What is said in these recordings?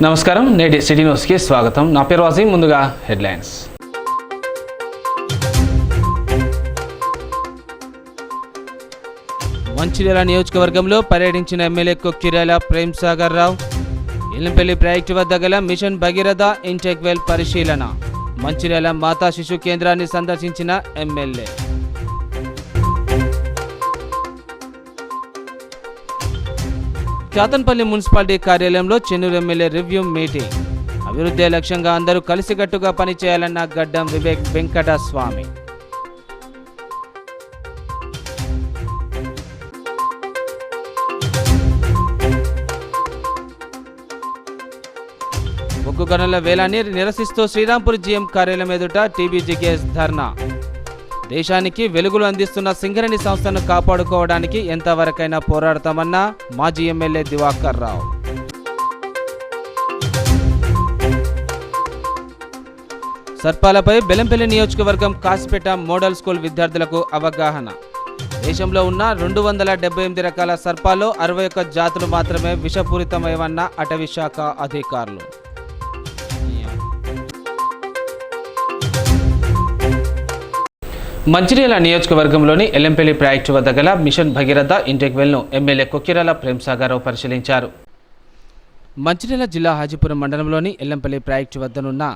నమస్కారం, నేటి సిటీ న్యూస్కి స్వాగతం. నా పేరు వాజీ. ముందుగా హెడ్లైన్స్. మంచిర్యాల నియోజకవర్గంలో పర్యటించిన ఎమ్మెల్యే కొక్కిరాల ప్రేమ్ సాగర్ రావు. ఎల్లంపల్లి ప్రాజెక్టు వద్ద గల మిషన్ భగీరథ ఇంటెక్ వెల్ పరిశీలన. మంచిర్యాల మాతా శిశు కేంద్రాన్ని సందర్శించిన ఎమ్మెల్యే. చాతన్పల్లి మున్సిపాలిటీ కార్యాలయంలో చెన్నూరు ఎమ్మెల్యే రివ్యూ మీటింగ్. అభివృద్ధి లక్ష్యంగా అందరూ కలిసికట్టుగా పనిచేయాలన్న గడ్డం వివేక్ వెంకటస్వామి. బొగ్గు గనుల వేలాన్ని నిరసిస్తూ శ్రీరాంపూర్ జీఎం కార్యాలయం ఎదుట టీబీజీకేఎస్ ధర్నా. దేశానికి వెలుగులు అందిస్తున్న సింగరేణి సంస్థను కాపాడుకోవడానికి ఎంతవరకైనా పోరాడతామన్న మాజీ ఎమ్మెల్యే దివాకర్ రావు. సర్పాలపై బెల్లంపల్లి నియోజకవర్గం కాసిపేట మోడల్ స్కూల్ విద్యార్థులకు అవగాహన. దేశంలో ఉన్న 278 రకాల సర్పాల్లో 61 జాతులు మాత్రమే విషపూరితమేవన్న అటవీ శాఖ అధికారులు. మంచిర్యాల నియోజకవర్గంలోని ఎల్లంపల్లి ప్రాజెక్టు వద్ద గల మిషన్ భగీరథ ఇంటెక్ వెల్ను ఎమ్మెల్యే కొక్కిరాల ప్రేమ్ సాగర్ రావు పరిశీలించారు. మంచిర్యాల జిల్లా హాజీపురం మండలంలోని ఎల్లంపల్లి ప్రాజెక్టు వద్దనున్న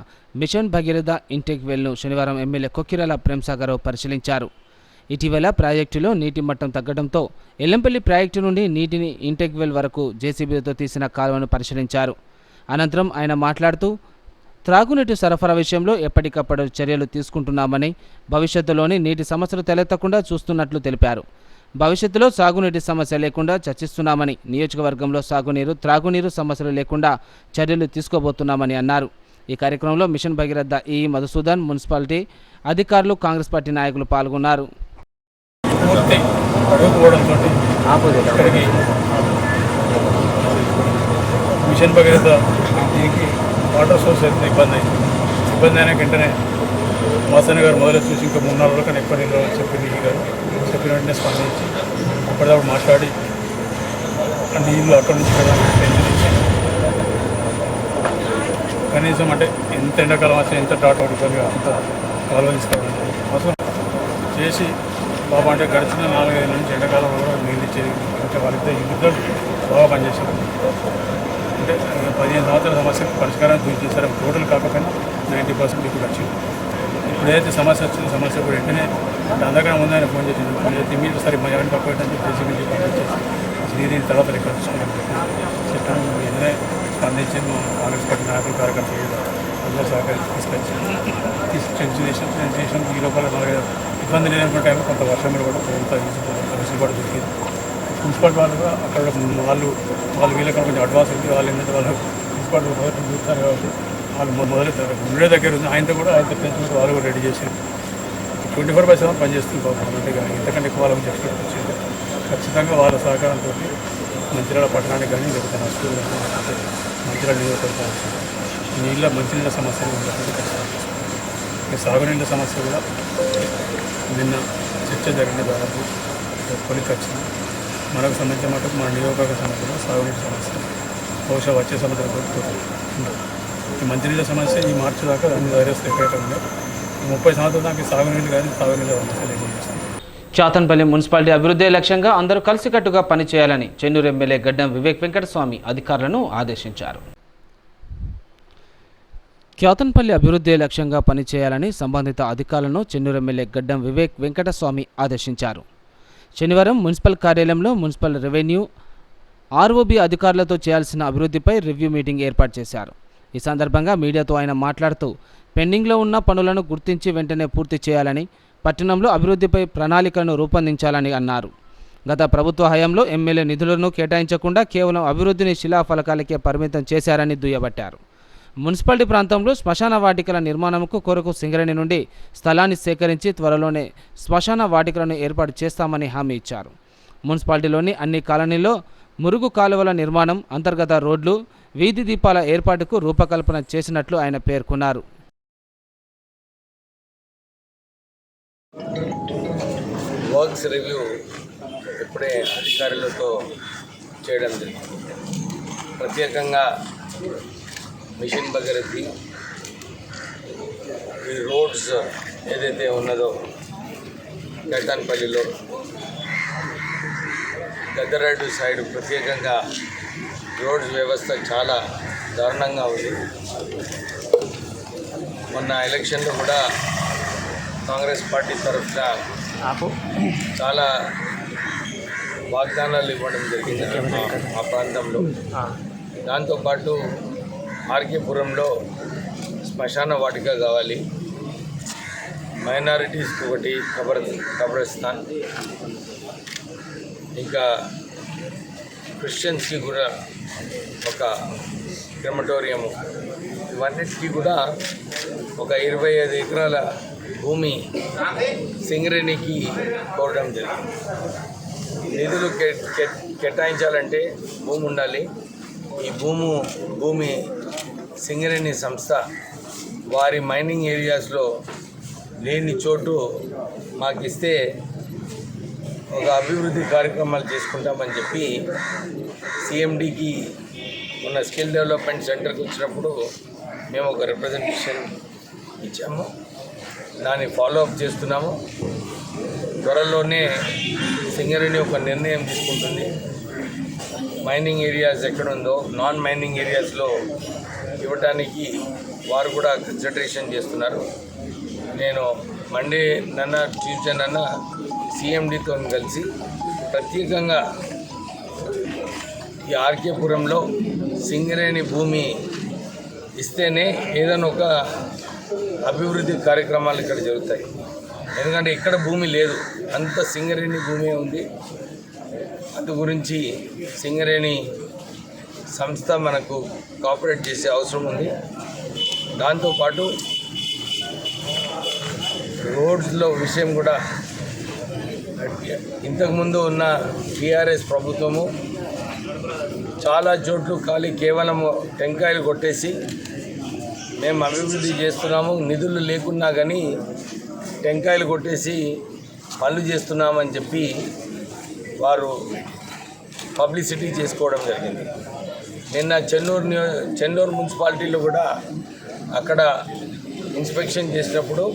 మిషన్ భగీరథ ఇంటెక్ వెల్ను శనివారం ఎమ్మెల్యే కొక్కిరాల ప్రేమ్ సాగర్ రావు పరిశీలించారు. ఇటీవల ప్రాజెక్టులో నీటి మట్టం తగ్గడంతో ఎల్లంపల్లి ప్రాజెక్టు నుండి నీటిని ఇంటెక్ వెల్ వరకు జేసీబీతో తీసిన కాలువను పరిశీలించారు. అనంతరం ఆయన మాట్లాడుతూ త్రాగునీటి సరఫరా విషయంలో ఎప్పటికప్పుడు చర్యలు తీసుకుంటున్నామని, భవిష్యత్తులోని నీటి సమస్యలు తలెత్తకుండా చూస్తున్నట్లు తెలిపారు. భవిష్యత్తులో సాగునీటి సమస్య లేకుండా చర్చిస్తున్నామని, నియోజకవర్గంలో సాగునీరు, త్రాగునీరు సమస్యలు లేకుండా చర్యలు తీసుకోబోతున్నామని అన్నారు. ఈ కార్యక్రమంలో మిషన్ భగీరథ ఈ మధుసూదన్, మున్సిపాలిటీ అధికారులు, కాంగ్రెస్ పార్టీ నాయకులు పాల్గొన్నారు. మిషన్ భగీరథ వాటర్ సోర్స్ అయితే ఇబ్బంది అయినా వెంటనే మాసన్న గారు మొదలు చూసి ఇంకా 3-4 రోజుల కన్నా ఎక్కువ నీళ్ళు చెప్పింది గారు చెప్పిన వెంటనే స్పందించి అప్పటిదప్పుడు మాట్లాడి ఆ నీళ్ళు అక్కడి నుంచి పెంచి కనీసం అంటే ఎంత ఎండాకాలం వస్తే ఎంత టాటా ఇబ్బందిగా అంత కాలువ తీసుకోవడం అవసరం చేసి బాబా అంటే గడిచిన 4-5 నుంచి ఎండాకాలం కూడా నీళ్ళు ఇచ్చేది. ఇంకా వాళ్ళిద్దరు ఈ ఇద్దరు బాగా పనిచేసారు. అంటే 15 సంవత్సరాల సమస్యకు పరిష్కారం చూపించేసారు. టోటల్ కాకపోయినా 90% ఇప్పుడు వచ్చింది. ఇప్పుడు ఏదైతే సమస్య వచ్చిందో సమస్య కూడా వెంటనే అందరికన్నా ముందు ఆయన ఫోన్ చేసి మీరు సరే మా ఎవరిని పక్కన జేసీబీ పంపించేసి దీని తర్వాత ఇక్కడ చెప్పడం వెంటనే స్పందించి మా కాంగ్రెస్ పార్టీ నాయకులు కార్యకర్తలు అందరూ సహకరించి తీసుకొచ్చి ఈ లోపల ఇబ్బంది లేదనుకున్న టైంలో కొంత వర్షం కూడా కొంత వెసులుబాటు దొరికింది. మున్సిపాలిటీ వాళ్ళు కూడా అక్కడ వాళ్ళు వీళ్ళకన్నా కొంచెం అడ్వాన్స్ ఉంది. వాళ్ళు ఏంటంటే వాళ్ళు మున్సిపాలిటీ మొదటి చూస్తారు కాబట్టి వాళ్ళు మొదలెత్తారు. ముందే దగ్గర ఉంది. ఆయనతో పెంచుకుంటూ వాళ్ళు కూడా రెడీ చేసి 24/7 పనిచేస్తుంది. అంటే ఇంతకంటే ఎక్కువ వాళ్ళకి ఎక్స్పెక్ట్ వచ్చింది. ఖచ్చితంగా వాళ్ళ సహకారంతో మంచిర్యాల పట్టణానికి కానీ లేకపోతే నా స్కూల్ కానీ లేకపోతే మంచిర్యాల నియోజకవర్గానికి మంచినీళ్ళ సమస్యలు ఉండేది. ఖచ్చితంగా సాగునీళ్ళ సమస్య కూడా నిన్న చర్చ జరిగిన దాదాపు కొలికి వచ్చింది. మనకు సంబంధించిన మటుకు మన నియోజకవర్గ సమస్యలు సాగునీటి సమస్య బహుశా వచ్చే సమస్యలు ఉండదు. ఈ మంచినీళ్ళ సమస్య ఈ మార్చి దాకా అన్ని వైరస్ ఎక్కడైతే ఉండే 30 సంవత్సరాల దాకా సాగునీళ్ళు కానీ సాగునీళ్ళ సమస్య లేకుండా. చాతన్పల్లి మున్సిపాలిటీ అభివృద్ధి లక్ష్యంగా అందరూ కలిసికట్టుగా పనిచేయాలని చెన్నూరు ఎమ్మెల్యే గడ్డం వివేక్ వెంకటస్వామి అధికారులను ఆదేశించారు. చాతన్పల్లి అభివృద్ధి లక్ష్యంగా పనిచేయాలని సంబంధిత అధికారులను చెన్నూరు ఎమ్మెల్యే గడ్డం వివేక్ వెంకటస్వామి ఆదేశించారు. శనివారం మున్సిపల్ కార్యాలయంలో మున్సిపల్ రెవెన్యూ, ఆర్ఓబి అధికారులతో చేయాల్సిన అభివృద్ధిపై రివ్యూ మీటింగ్ ఏర్పాటు చేశారు. ఈ సందర్భంగా మీడియాతో ఆయన మాట్లాడుతూ పెండింగ్లో ఉన్న పనులను గుర్తించి వెంటనే పూర్తి చేయాలని, పట్టణంలో అభివృద్ధిపై ప్రణాళికలను రూపొందించాలని అన్నారు. గత ప్రభుత్వ హయాంలో ఎమ్మెల్యే నిధులను కేటాయించకుండా కేవలం అభివృద్ధిని శిలాఫలకాలకే పరిమితం చేశారని దుయ్యబట్టారు. మున్సిపాలిటీ ప్రాంతంలో శ్మశాన వాటికల నిర్మాణంకు కొరకు సింగరేణి నుండి స్థలాన్ని సేకరించి త్వరలోనే శ్మశాన వాటికలను ఏర్పాటు చేస్తామని హామీ ఇచ్చారు. మున్సిపాలిటీలోని అన్ని కాలనీల్లో మురుగు కాలువల నిర్మాణం, అంతర్గత రోడ్లు, వీధి దీపాల ఏర్పాటుకు రూపకల్పన చేసినట్లు ఆయన పేర్కొన్నారు. వర్క్స్ రివ్యూ ఇప్పుడే అధికారులతో చేయడం జరిగింది. ప్రత్యేకంగా మిషన్ భగీరథి ఈ రోడ్స్ ఏదైతే ఉన్నదో కైతాన్పల్లిలో గద్దరాడు సైడ్ ప్రత్యేకంగా రోడ్స్ వ్యవస్థ చాలా దారుణంగా ఉంది. మొన్న ఎలక్షన్లో కూడా కాంగ్రెస్ పార్టీ తరఫున చాలా వాగ్దానాలు ఇవ్వడం జరిగింది ఆ ప్రాంతంలో. దాంతోపాటు ఆర్కేపురంలో శ్మశాన వాటిక కావాలి, మైనారిటీస్కి ఒకటి కబ్రస్థాన్, ఇంకా క్రిస్టియన్స్కి కూడా ఒక క్రెమటోరియం, ఇవన్నిటికీ కూడా ఒక 25 ఎకరాల భూమి సింగరేణికి కోరడం జరిగింది. నిధులు కేటాయించాలంటే భూమి ఉండాలి. ఈ భూమి సింగరేణి సంస్థ వారి మైనింగ్ ఏరియాస్లో లేని చోటు మాకు ఇస్తే ఒక అభివృద్ధి కార్యక్రమాలు చేసుకుంటామని చెప్పి సిఎండికి ఉన్న స్కిల్ డెవలప్మెంట్ సెంటర్కి వచ్చినప్పుడు మేము ఒక రిప్రజెంటేషన్ ఇచ్చాము. దాన్ని ఫాలోఅప్ చేస్తున్నాము. త్వరలోనే సింగరేణి ఒక నిర్ణయం తీసుకుంటుంది. మైనింగ్ ఏరియాస్ ఎక్కడుందో నాన్ మైనింగ్ ఏరియాస్లో ఇవ్వటానికి వారు కూడా కన్సిడరేషన్ చేస్తున్నారు. నేను మండే ట్యూస్డే సిఎండితో కలిసి ప్రత్యేకంగా ఈ ఆర్కేపురంలో సింగరేణి భూమి ఇస్తేనే ఏదైనా ఒక అభివృద్ధి కార్యక్రమాలు ఇక్కడ జరుగుతాయి. ఎందుకంటే ఇక్కడ భూమి లేదు, అంత సింగరేణి భూమి ఉంది. అందు గురించి సింగరేణి సంస్థ మనకు కోఆపరేట్ చేసే అవసరం ఉంది. దాంతోపాటు రోడ్స్లో విషయం కూడా ఇంతకుముందు ఉన్న టీఆర్ఎస్ ప్రభుత్వము చాలా చోట్లు ఖాళీ కేవలం టెంకాయలు కొట్టేసి మేము అభివృద్ధి చేస్తున్నాము, నిధులు లేకున్నా కానీ టెంకాయలు కొట్టేసి పనులు చేస్తున్నామని చెప్పి వారు పబ్లిసిటీ చేసుకోవడం జరిగింది. నిన్న చెన్నూరు మున్సిపాలిటీలో కూడా అక్కడ ఇన్స్పెక్షన్ చేసినప్పుడు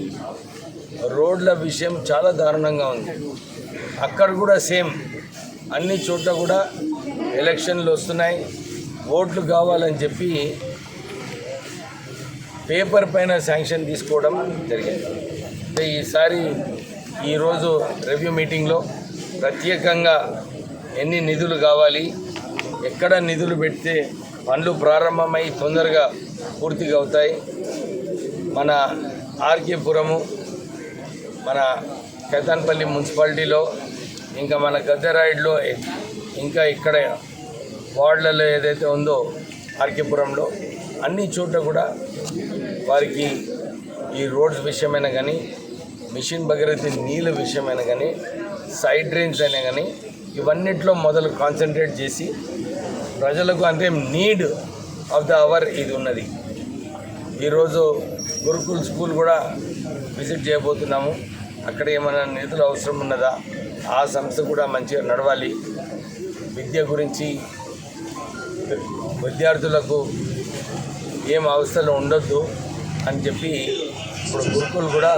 రోడ్ల విషయం చాలా దారుణంగా ఉంది. అక్కడ కూడా సేమ్ అన్ని చోట్ల కూడా ఎలక్షన్లు వస్తున్నాయి, ఓట్లు కావాలని చెప్పి పేపర్ పైన శాంక్షన్ తీసుకోవడం జరిగింది. అంటే ఈరోజు రివ్యూ మీటింగ్లో ప్రత్యేకంగా ఎన్ని నిధులు కావాలి, ఎక్కడ నిధులు పెడితే పనులు ప్రారంభమై తొందరగా పూర్తిగా అవుతాయి, మన ఆర్కేపురము, మన కైతాన్పల్లి మున్సిపాలిటీలో, ఇంకా మన గద్దరాయిడ్లో, ఇంకా ఇక్కడ వార్డులలో ఏదైతే ఉందో ఆర్కేపురంలో అన్ని చోట్ల కూడా వారికి ఈ రోడ్స్ విషయమైనా కానీ, మిషన్ భగీరథి నీళ్ళ విషయమైనా కానీ, సైడ్ డ్రైన్స్ అయినా కానీ ఇవన్నిట్లో మొదలు కాన్సన్ట్రేట్ చేసి ప్రజలకు అంటే నీడ్ ఆఫ్ ద అవర్ ఇది ఉన్నది. ఈరోజు గురుకుల్ స్కూల్ కూడా విజిట్ చేయబోతున్నాము. అక్కడ ఏమైనా నిధులు అవసరం ఉన్నదా, ఆ సంస్థ కూడా మంచిగా నడవాలి. విద్య గురించి విద్యార్థులకు ఏం అవస్థలు ఉండొద్దు అని చెప్పి ఇప్పుడు గురుకులు కూడా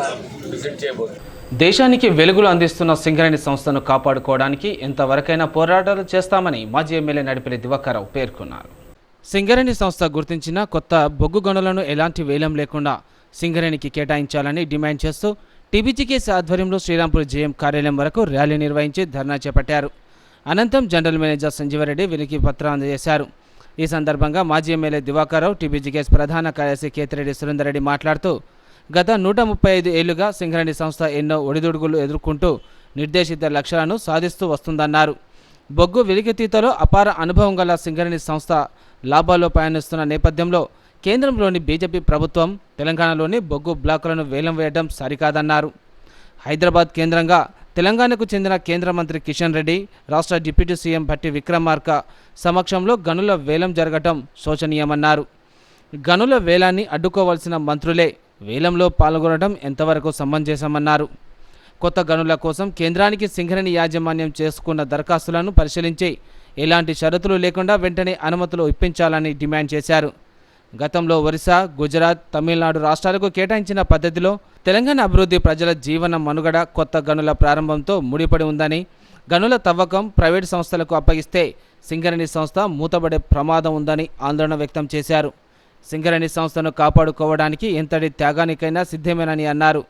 విజిట్ చేయబోతుంది. దేశానికి వెలుగులు అందిస్తున్న సింగరేణి సంస్థను కాపాడుకోవడానికి ఎంతవరకైనా పోరాటాలు చేస్తామని మాజీ ఎమ్మెల్యే నడిపిల్లి దివాకర్రావు పేర్కొన్నారు. సింగరేణి సంస్థ గుర్తించిన కొత్త బొగ్గు గనులను ఎలాంటి వేలం లేకుండా సింగరేణికి కేటాయించాలని డిమాండ్ చేస్తూ టీబీజీకేసీ ఆధ్వర్యంలో శ్రీరాంపూర్ జేఎం కార్యాలయం వరకు ర్యాలీ నిర్వహించి ధర్నా చేపట్టారు. అనంతరం జనరల్ మేనేజర్ సంజీవరెడ్డి వినతి పత్రం అందజేశారు. ఈ సందర్భంగా మాజీ ఎమ్మెల్యే దివాకర్రావు, టీబీజీకేసీ ప్రధాన కార్యదర్శి కేతిరెడ్డి సురేందర్ రెడ్డి మాట్లాడుతూ గత 135 ఏళ్లుగా సింగరేణి సంస్థ ఎన్నో ఒడిదుడుకులు ఎదుర్కొంటూ నిర్దేశిత లక్ష్యాలను సాధిస్తూ వస్తుందన్నారు. బొగ్గు వెలికితీతలో అపార అనుభవం గల సింగరేణి సంస్థ లాభాల్లో పయనిస్తున్న నేపథ్యంలో కేంద్రంలోని బీజేపీ ప్రభుత్వం తెలంగాణలోని బొగ్గు బ్లాకులను వేలం వేయడం సరికాదన్నారు. హైదరాబాద్ కేంద్రంగా తెలంగాణకు చెందిన కేంద్ర మంత్రి కిషన్ రెడ్డి, రాష్ట్ర డిప్యూటీ సీఎం భట్టి విక్రమార్క సమక్షంలో గనుల వేలం జరగటం శోచనీయమన్నారు. గనుల వేలాన్ని అడ్డుకోవాల్సిన మంత్రులే వేలంలో పాల్గొనడం ఎంతవరకు సమంజసమన్నారు. కొత్త గనుల కోసం కేంద్రానికి సింగరేణి యాజమాన్యం చేసుకున్న దరఖాస్తులను పరిశీలించి ఎలాంటి షరతులు లేకుండా వెంటనే అనుమతులు ఇప్పించాలని డిమాండ్ చేశారు. గతంలో ఒరిస్సా, గుజరాత్, తమిళనాడు రాష్ట్రాలకు కేటాయించిన పద్ధతిలో తెలంగాణ అభివృద్ధి ప్రజల జీవన మనుగడ కొత్త గనుల ప్రారంభంతో ముడిపడి ఉందని, గనుల తవ్వకం ప్రైవేటు సంస్థలకు అప్పగిస్తే సింగరేణి సంస్థ మూతపడే ప్రమాదం ఉందని ఆందోళన వ్యక్తం చేశారు. సింగరేణి సంస్థను కాపాడుకోవడానికి ఎంతటి త్యాగానికైనా సిద్ధమేనని అన్నారు.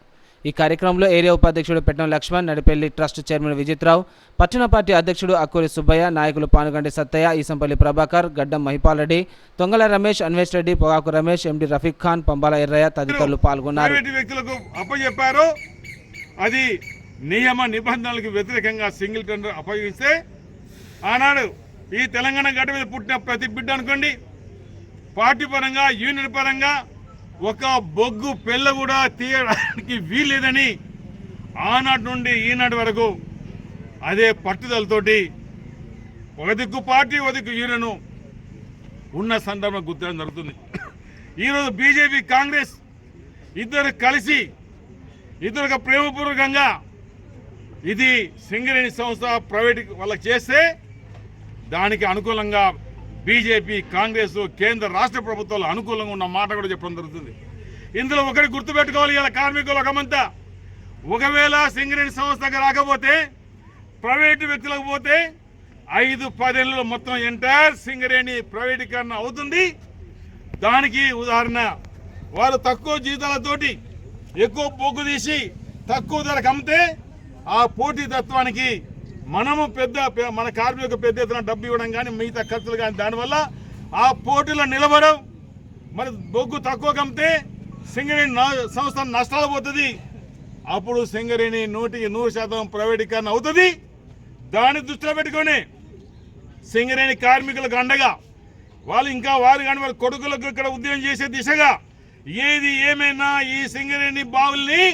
ఈ కార్యక్రమంలో ఏరియా ఉపాధ్యక్షుడు పెట్టం లక్ష్మణ్, నడిపెల్లి ట్రస్ట్ చైర్మన్ విజిత్రావు, పట్టణ పార్టీ అధ్యక్షుడు అక్కూరి సుబ్బయ్య, నాయకులు పానుగంటి సత్తయ్య, ఈసంపల్లి ప్రభాకర్, గడ్డం మహిపాల్ రెడ్డి, తొంగల రమేష్, అన్వేష్ రెడ్డి, పొగాకు రమేష్, ఎండి రఫీక్ ఖాన్, పంబాల ఎర్రయ్య తదితరులు పాల్గొన్నారు. వ్యక్తులకు అప్పచెప్పారో అది నియమ నిబంధనలకు వ్యతిరేకంగా సింగిల్ టెండర్ అప్పగిస్తే ఆనాడు ఈ తెలంగాణ గడ్డ మీద పుట్టిన ప్రతి బిడ్డ అనుకోండి, పార్టీ పరంగా యూనియన్ పరంగా ఒక బొగ్గు పెళ్ళ కూడా తీయడానికి వీల్లేదని ఆనాటి నుండి ఈనాటి వరకు అదే పట్టుదలతోటి ఒక దిక్కు పార్టీ ఒక దిక్కు యూనియన్ ఉన్న సందర్భం గుర్తించడం జరుగుతుంది. ఈరోజు బీజేపీ కాంగ్రెస్ ఇద్దరు కలిసి ఇద్దరు ప్రేమపూర్వకంగా ఇది సింగరేణి సంస్థ ప్రైవేట్ వాళ్ళకి చేస్తే దానికి అనుకూలంగా బీజేపీ కాంగ్రెస్ కేంద్ర రాష్ట్ర ప్రభుత్వాలు అనుకూలంగా ఉన్న మాట కూడా చెప్పడం జరుగుతుంది. ఇందులో ఒకటి గుర్తుపెట్టుకోవాలి, ఇలా కార్మికులు ఒకమంతా ఒకవేళ సింగరేణి సంస్థకు రాకపోతే ప్రైవేటు వ్యక్తులకు పోతే 5-10 ఏళ్ళలో మొత్తం ఎంటైర్ సింగరేణి ప్రైవేటీకరణ అవుతుంది. దానికి ఉదాహరణ వాళ్ళు తక్కువ జీతాలతోటి ఎక్కువ బొగ్గు తీసి తక్కువ ధరకు అమ్మితే ఆ పోటీ తత్వానికి మనము మన కార్మికులకు పెద్ద ఎత్తున డబ్బు ఇవ్వడం కానీ మిగతా ఖర్చులు కానీ దానివల్ల ఆ పోటీలో నిలబడం, మరి బొగ్గు తక్కువ కమ్మితే సింగరేణి సంస్థ నష్టాలు పోతుంది. అప్పుడు సింగరేణి 100% ప్రైవేటీకరణ అవుతుంది. దాన్ని దృష్టిలో పెట్టుకొని సింగరేణి కార్మికులకు అండగా వాళ్ళు ఇంకా వారు కానీ వాళ్ళ కొడుకులకు ఇక్కడ ఉద్యోగం చేసే దిశగా ఏది ఏమైనా ఈ సింగరేణి బావుల్ని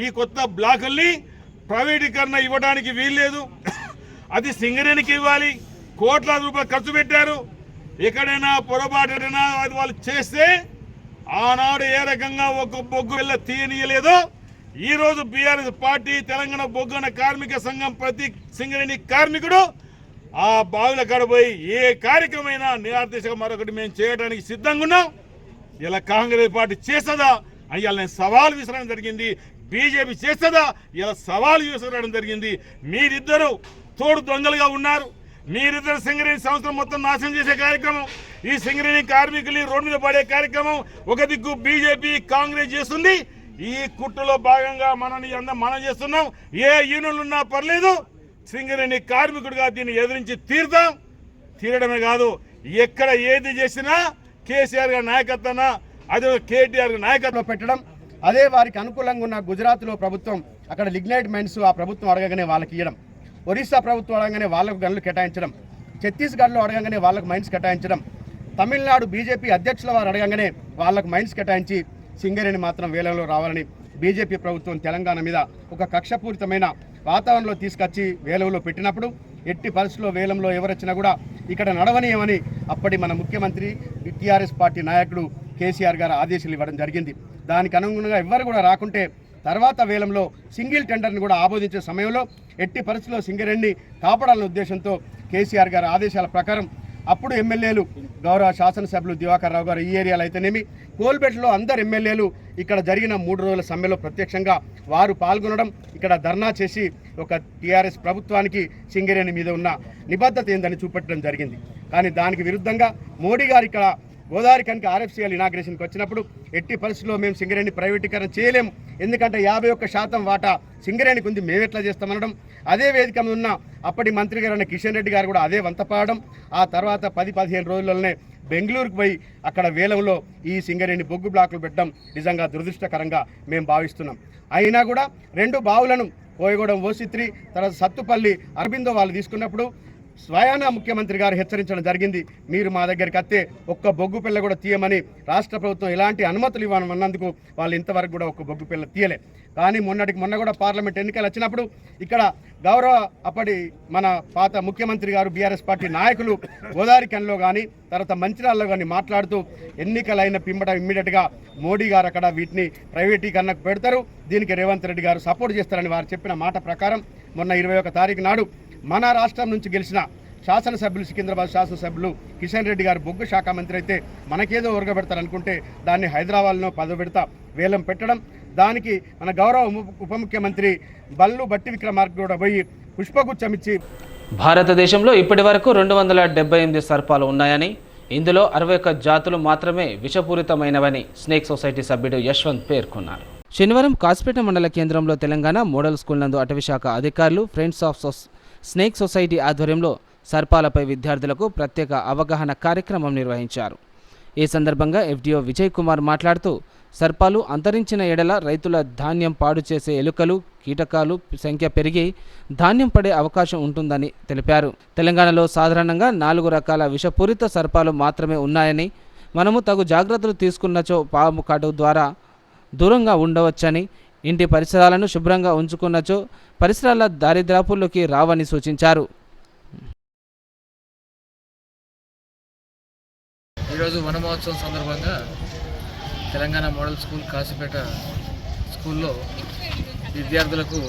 ఈ కొత్త బ్లాకుల్ని ప్రైవేటీకరణ ఇవ్వడానికి వీల్లేదు. అది సింగరేణికి ఇవ్వాలి. కోట్లాది రూపాయలు ఖర్చు పెట్టారు. ఎక్కడైనా పొరపాటునా అది వాళ్ళు చేస్తే ఆనాడు ఏ రకంగా ఒక బొగ్గు వెళ్ళ తీయనీయలేదో ఈరోజు బీఆర్ఎస్ పార్టీ తెలంగాణ బొగ్గున కార్మిక సంఘం ప్రతి సింగరేణి కార్మికుడు ఆ బావుల కడపోయి ఏ కార్యక్రమమైనా నిరాదేశంగా మరొకటి మేము చేయడానికి సిద్ధంగా ఉన్నాం. ఇలా కాంగ్రెస్ పార్టీ చేస్తుందా అని ఇలా నేను సవాల్ విసరడం జరిగింది. బీజేపీ చేస్తుందా ఇలా సవాల్ విసరడం జరిగింది. మీరిద్దరూ తోడు దొంగలుగా ఉన్నారు. మీరిద్దరు సింగరేణి సంస్థ మొత్తం నాశనం చేసే కార్యక్రమం, ఈ సింగరేణి కార్మికులు రోడ్డు మీద పడే కార్యక్రమం ఒక దిక్కు బీజేపీ కాంగ్రెస్ చేస్తుంది. ఈ కుట్రలో భాగంగా మనం చేస్తున్నాం. ఏ యూనియన్లు ఉన్నా పర్లేదు, సింగరేణి కార్మికుడిగా దీన్ని ఎదిరించి తీరడమే కాదు ఎక్కడ ఏది చేసినా కేసీఆర్ గారి నాయకత్వాన అదే కేటీఆర్ గారి నాయకత్వం పెట్టడం, అదే వారికి అనుకూలంగా ఉన్న గుజరాత్లో ప్రభుత్వం అక్కడ లిగ్నైట్ మైన్స్ ఆ ప్రభుత్వం అడగగానే వాళ్ళకి ఇవ్వడం, ఒరిస్సా ప్రభుత్వం అడగగానే వాళ్ళకు గనులు కేటాయించడం, ఛత్తీస్గఢ్లో అడగగానే వాళ్ళకు మైన్స్ కేటాయించడం, తమిళనాడు బీజేపీ అధ్యక్షుల వారు అడగగానే వాళ్ళకు మైన్స్ కేటాయించి సింగరేణి మాత్రం వేలంలో రావాలని బీజేపీ ప్రభుత్వం తెలంగాణ మీద ఒక కక్షపూరితమైన వాతావరణంలో తీసుకొచ్చి వేలంలో పెట్టినప్పుడు ఎట్టి పరిస్థితుల్లో వేలంలో ఎవరొచ్చినా కూడా ఇక్కడ నడవనీయమని అప్పటి మన ముఖ్యమంత్రి టీఆర్ఎస్ పార్టీ నాయకుడు కేసీఆర్ గారు ఆదేశాలు ఇవ్వడం జరిగింది. దానికి అనుగుణంగా ఎవ్వరు కూడా రాకుంటే తర్వాత వేలంలో సింగిల్ టెండర్ని కూడా ఆమోదించే సమయంలో ఎట్టి పరిస్థితుల్లో సింగరేణిని కాపాడాలనే ఉద్దేశంతో కేసీఆర్ గారి ఆదేశాల ప్రకారం అప్పుడు ఎమ్మెల్యేలు గౌరవ శాసనసభ్యులు దివాకర్ రావు గారు ఈ ఏరియాలో అయితేనేమి కోల్బెట్లో అందరు ఎమ్మెల్యేలు ఇక్కడ జరిగిన 3 రోజుల సమ్మెలో ప్రత్యక్షంగా వారు పాల్గొనడం, ఇక్కడ ధర్నా చేసి ఒక టీఆర్ఎస్ ప్రభుత్వానికి సింగరేణి మీద ఉన్న నిబద్ధత ఏందని చూపెట్టడం జరిగింది. కానీ దానికి విరుద్ధంగా మోడీ గారు ఇక్కడ గోదావరి కనుక ఆర్ఎఫ్సీఎల్ ఇనాగ్రేషన్కి వచ్చినప్పుడు ఎట్టి పరిస్థితుల్లో మేము సింగరేణి ప్రైవేటీకరణ చేయలేము, ఎందుకంటే 51% వాటా సింగరేణికి ఉంది, మేము ఎట్లా చేస్తామనడం. అదే వేదిక మీద ఉన్న అప్పటి మంత్రి గారు అన్న కిషన్ రెడ్డి గారు కూడా అదే వంతపాడడం. ఆ తర్వాత 10-15 రోజుల్లోనే బెంగళూరుకు పోయి అక్కడ వేలంలో ఈ సింగరేణి బొగ్గు బ్లాకులు పెట్టడం నిజంగా దురదృష్టకరంగా మేము భావిస్తున్నాం. అయినా కూడా 2 బావులను కోయగూడెం ఓసి3 తర్వాత సత్తుపల్లి అరబిందో వాళ్ళు తీసుకున్నప్పుడు స్వయానా ముఖ్యమంత్రి గారు హెచ్చరించడం జరిగింది. మీరు మా దగ్గరికి వస్తే ఒక్క బొగ్గు పిల్ల కూడా తీయమని రాష్ట్ర ప్రభుత్వం ఎలాంటి అనుమతులు ఇవ్వమన్నందుకు వాళ్ళు ఇంతవరకు కూడా ఒక్క బొగ్గు పిల్ల తీయలే. కానీ మొన్న కూడా పార్లమెంట్ ఎన్నికలు వచ్చినప్పుడు ఇక్కడ గౌరవ అప్పటి మన పాత ముఖ్యమంత్రి గారు బీఆర్ఎస్ పార్టీ నాయకులు గోదావరి కెన్లో కానీ తర్వాత మంచిర్యాలలో కానీ మాట్లాడుతూ ఎన్నికలైన పిమ్మట ఇమ్మీడియట్గా మోడీ గారు అక్కడ వీటిని ప్రైవేటీకరణకు పెడతారు, దీనికి రేవంత్ రెడ్డి గారు సపోర్ట్ చేస్తారని వారు చెప్పిన మాట ప్రకారం మొన్న 21 తారీఖు నాడు మన రాష్ట్రం నుంచి గెలిచిన శాసనసభ్యులు సికింద్రాబాద్ శాసనసభ్యులు కిషన్ రెడ్డి గారు బొగ్గు శాఖ మంత్రి అయితే మనకేదో ఉరగబెడతారనుకుంటే దాన్ని హైదరాబాద్లో పదవిడత వేలం పెట్టడం, దానికి మన గౌరవ ఉప ముఖ్యమంత్రి బల్లు బట్టి విక్రమార్క కూడా పోయి పుష్పగుచ్చం ఇచ్చి భారతదేశంలో ఇప్పటి వరకు 278 సర్పాలు ఉన్నాయని, ఇందులో 61 జాతులు మాత్రమే విషపూరితమైనవని స్నేక్ సొసైటీ సభ్యుడు యశ్వంత్ పేర్కొన్నారు. శనివారం కాసిపేట మండల కేంద్రంలో తెలంగాణ మోడల్ స్కూల్ నందు అటవీశాఖ అధికారులు ఫ్రెండ్స్ ఆఫ్ స్నేక్ సొసైటీ ఆధ్వర్యంలో సర్పాలపై విద్యార్థులకు ప్రత్యేక అవగాహన కార్యక్రమం నిర్వహించారు. ఈ సందర్భంగా FDO విజయ్ కుమార్ మాట్లాడుతూ సర్పాలు అంతరించిన ఎడల రైతుల ధాన్యం పాడు చేసే ఎలుకలు, కీటకాలు సంఖ్య పెరిగి ధాన్యం పడే అవకాశం ఉంటుందని తెలిపారు. తెలంగాణలో సాధారణంగా 4 రకాల విషపూరిత సర్పాలు మాత్రమే ఉన్నాయని, మనము తగు జాగ్రత్తలు తీసుకున్నచో పాము కాటు ద్వారా దూరంగా ఉండవచ్చని, ఇంటి పరిసరాలను శుభ్రంగా ఉంచుకున్నచో పరిసరాల దారిద్ర్యాపుల్లోకి రావని సూచించారు. ఈరోజు వన మహోత్సవం సందర్భంగా తెలంగాణ మోడల్ స్కూల్ కాసిపేట స్కూల్లో విద్యార్థులకు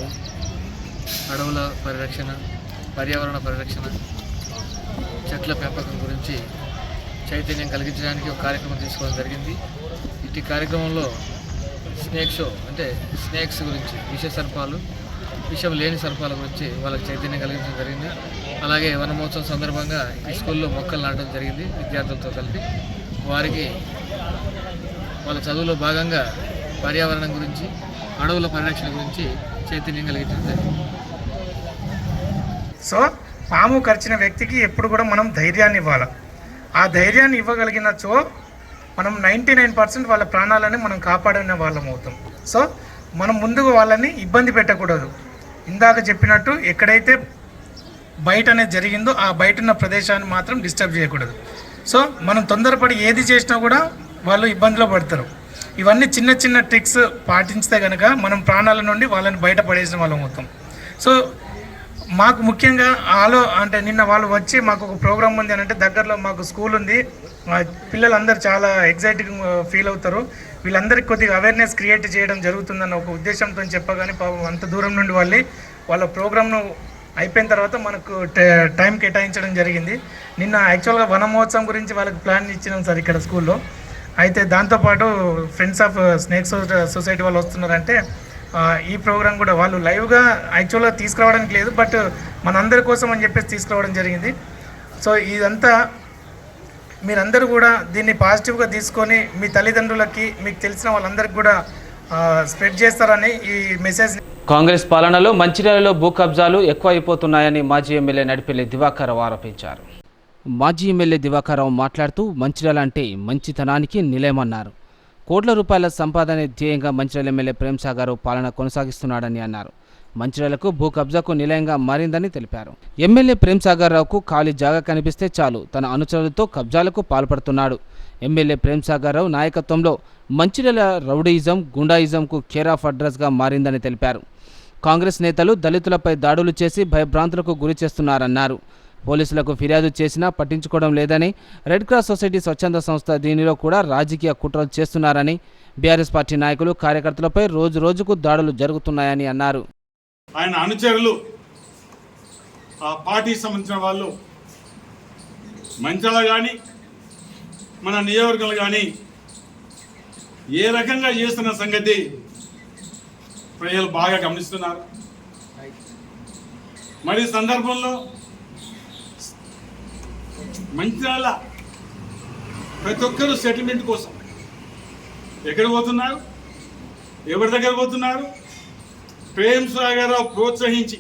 అడవుల పరిరక్షణ, పర్యావరణ పరిరక్షణ, చెట్ల పెంపకం గురించి చైతన్యం కలిగించడానికి ఒక కార్యక్రమం తీసుకోవడం జరిగింది. ఇట్టి కార్యక్రమంలో స్నేక్ షో అంటే స్నేక్స్ గురించి, విష సర్పాలు, విషం లేని సర్పాల గురించి వాళ్ళకి చైతన్యం కలిగించడం జరిగింది. అలాగే వన మహోత్సవం సందర్భంగా ఈ స్కూల్లో మొక్కలు నాటడం జరిగింది విద్యార్థులతో కలిపి. వారికి వాళ్ళ చదువులో భాగంగా పర్యావరణం గురించి, అడవుల పరిరక్షణ గురించి చైతన్యం కలిగించడం జరిగింది. సో పాము కరిచిన వ్యక్తికి ఎప్పుడు కూడా మనం ధైర్యాన్ని ఇవ్వాలి. ఆ ధైర్యాన్ని ఇవ్వగలిగినచో మనం 99% వాళ్ళ ప్రాణాలని మనం కాపాడిన వాళ్ళం అవుతాం. సో మనం ముందుకు వాళ్ళని ఇబ్బంది పెట్టకూడదు. ఇందాక చెప్పినట్టు ఎక్కడైతే బయట అనేది జరిగిందో ఆ బయట ఉన్న ప్రదేశాన్ని మాత్రం డిస్టర్బ్ చేయకూడదు. సో మనం తొందరపడి ఏది చేసినా కూడా వాళ్ళు ఇబ్బందిలో పడతారు. ఇవన్నీ చిన్న చిన్న ట్రిక్స్ పాటించితే కనుక మనం ప్రాణాల నుండి వాళ్ళని బయటపడేసిన వాళ్ళం అవుతాం. సో మాకు ముఖ్యంగా అంటే నిన్న వాళ్ళు వచ్చి మాకు ఒక ప్రోగ్రామ్ ఉంది అని అంటే దగ్గరలో మాకు స్కూల్ ఉంది, పిల్లలందరూ చాలా ఎగ్జైటింగ్ ఫీల్ అవుతారు, వీళ్ళందరికీ కొద్దిగా అవేర్నెస్ క్రియేట్ చేయడం జరుగుతుందన్న ఒక ఉద్దేశంతో చెప్పగానే అంత దూరం నుండి వాళ్ళ ప్రోగ్రామ్ను అయిపోయిన తర్వాత మనకు టైం కేటాయించడం జరిగింది. నిన్న యాక్చువల్గా వన మహోత్సవం గురించి వాళ్ళకి ప్లాన్ ఇచ్చినాం సార్ ఇక్కడ స్కూల్లో. అయితే దాంతోపాటు ఫ్రెండ్స్ ఆఫ్ స్నేక్ సొసైటీ వాళ్ళు వస్తున్నారంటే ఈ ప్రోగ్రాం కూడా వాళ్ళు లైవ్గా యాక్చువల్గా తీసుకురావడానికి లేదు, బట్ మనందరి కోసం అని చెప్పేసి తీసుకురావడం జరిగింది. సో ఇదంతా మీరందరూ కూడా దీన్ని పాజిటివ్గా తీసుకొని మీ తల్లిదండ్రులకి, మీకు తెలిసిన వాళ్ళందరికీ కూడా స్ప్రెడ్ చేస్తారని ఈ మెసేజ్. కాంగ్రెస్ పాలనలో మంచిర్యాలలో భూ కబ్జాలు ఎక్కువ అయిపోతున్నాయని మాజీ ఎమ్మెల్యే నడిపెల్లి దివాకర్రావు ఆరోపించారు. మాజీ ఎమ్మెల్యే దివాకర్రావు మాట్లాడుతూ మంచిర్యాల అంటే మంచితనానికి నిలయమన్నారు. కోట్ల రూపాయల సంపాదనే ధ్యేయంగా మంచిర్యాల ఎమ్మెల్యే ప్రేమ్సాగర్ పాలన కొనసాగిస్తున్నాడని అన్నారు. మంచిర్యాలకు భూ కబ్జాకు నిలయంగా మారిందని తెలిపారు. ఎమ్మెల్యే ప్రేమ్సాగర్ రావుకు ఖాళీ జాగా కనిపిస్తే చాలు తన అనుచరులతో కబ్జాలకు పాల్పడుతున్నాడు. ఎమ్మెల్యే ప్రేమ్సాగర్ రావు నాయకత్వంలో మంచిర్యాల రౌడీయిజం, గుండాయిజంకు కేర్ ఆఫ్ అడ్రస్గా మారిందని తెలిపారు. కాంగ్రెస్ నేతలు దళితులపై దాడులు చేసి భయభ్రాంతులకు గురి చేస్తున్నారన్నారు. పోలీసులకు ఫిర్యాదు చేసినా పట్టించుకోవడం లేదని, రెడ్ క్రాస్ సొసైటీ స్వచ్ఛంద సంస్థ దీనిలో కూడా రాజకీయ కుట్రలు చేస్తున్నారని, బీఆర్ఎస్ పార్టీ నాయకులు, కార్యకర్తలపై రోజు రోజుకు దాడులు జరుగుతున్నాయని అన్నారు. ఆయన అనుచరులు, ఆ పార్టీకి సంబంధించిన వాళ్ళు మంచిర్యాల కానీ మన నియోజకవర్గాలు కానీ ఏ రకంగా చేస్తున్న సంగతి ప్రజలు బాగా గమనిస్తున్నారు. మరి ఈ సందర్భంలో మంచిర్యాల ప్రతి ఒక్కరూ సెటిల్మెంట్ కోసం ఎక్కడ పోతున్నారు, ఎవరి దగ్గర పోతున్నారు? ప్రేమ్సాగర్ రావు ప్రోత్సహించి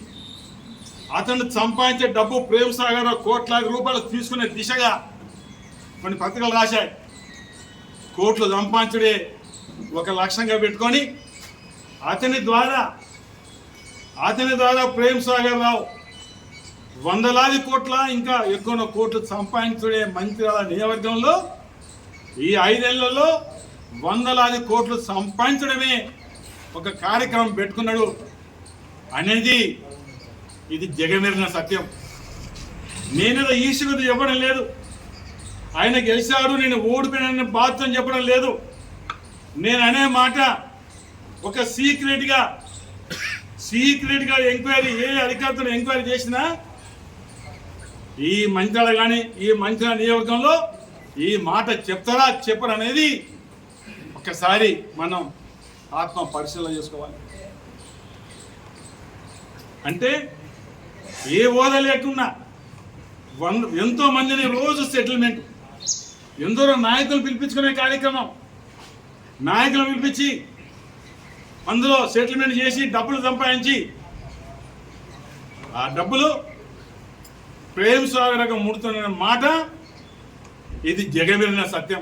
అతను సంపాదించే డబ్బు ప్రేమ్సాగర్ రావు కోట్లాది రూపాయలు తీసుకునే దిశగా కొన్ని పత్రికలు రాశాయి. కోట్లు సంపాదించడే ఒక లక్ష్యంగా పెట్టుకొని అతని ద్వారా ప్రేమ్సాగర్ రావు వందలాది కోట్ల ఇంకా ఎక్కువ కోట్లు సంపాదించుడే మంచిర్యాల నియోజకవర్గంలో ఈ 5 ఏళ్లలో వందలాది కోట్లు సంపాదించడమే ఒక కార్యక్రమం పెట్టుకున్నాడు అనేది ఇది జగమెరిన సత్యం. నేనేదో ఈశ్వరుడు చెప్పడం లేదు, ఆయన గెలిచాడు నేను ఓడిపోయిన బాధ్యత చెప్పడం లేదు. నేను అనే మాట ఒక సీక్రెట్గా ఎంక్వైరీ, ఏ అధికారులతో ఎంక్వైరీ చేసినా ఈ మంత్రాలు కానీ ఈ మంత్రాల నియోజకంలో ఈ మాట చెప్తారా చెప్పరు అనేది ఒక్కసారి మనం ఆత్మ పరిశీలన చేసుకోవాలి. అంటే ఏ హోదా లేకున్నా ఎంతో మందిని రోజు సెటిల్మెంట్, ఎందరో నాయకులు పిలిపించుకునే కార్యక్రమం, నాయకులు పిలిపించి అందులో సెటిల్మెంట్ చేసి డబ్బులు సంపాదించి ఆ డబ్బులు ప్రేమ్ సాగరగా ముడుతున్న మాట ఇది జగమెరిన సత్యం.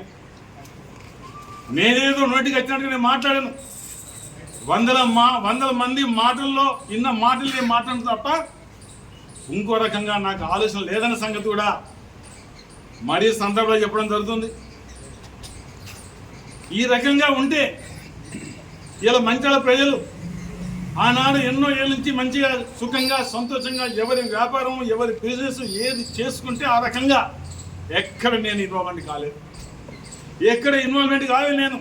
నేనేదో నోటికి వచ్చినట్టుగా నేను మాట్లాడాను. వందల మంది మాటల్లో ఇన్న మాటలు నేను మాట్లాడను తప్ప ఇంకో రకంగా నాకు ఆలోచన లేదన్న సంగతి కూడా మరీ సందర్భంలో చెప్పడం జరుగుతుంది. ఈ రకంగా ఉంటే ఇలా మంచిగా ప్రజలు ఆనాడు ఎన్నో ఏళ్ళ నుంచి మంచిగా సుఖంగా సంతోషంగా ఎవరి వ్యాపారం ఎవరి బిజినెస్ ఏది చేసుకుంటే ఆ రకంగా ఎక్కడ నేను ఇన్వాల్వ్మెంట్ కాలేదు, ఎక్కడ ఇన్వాల్వ్మెంట్ కాలేదు. నేను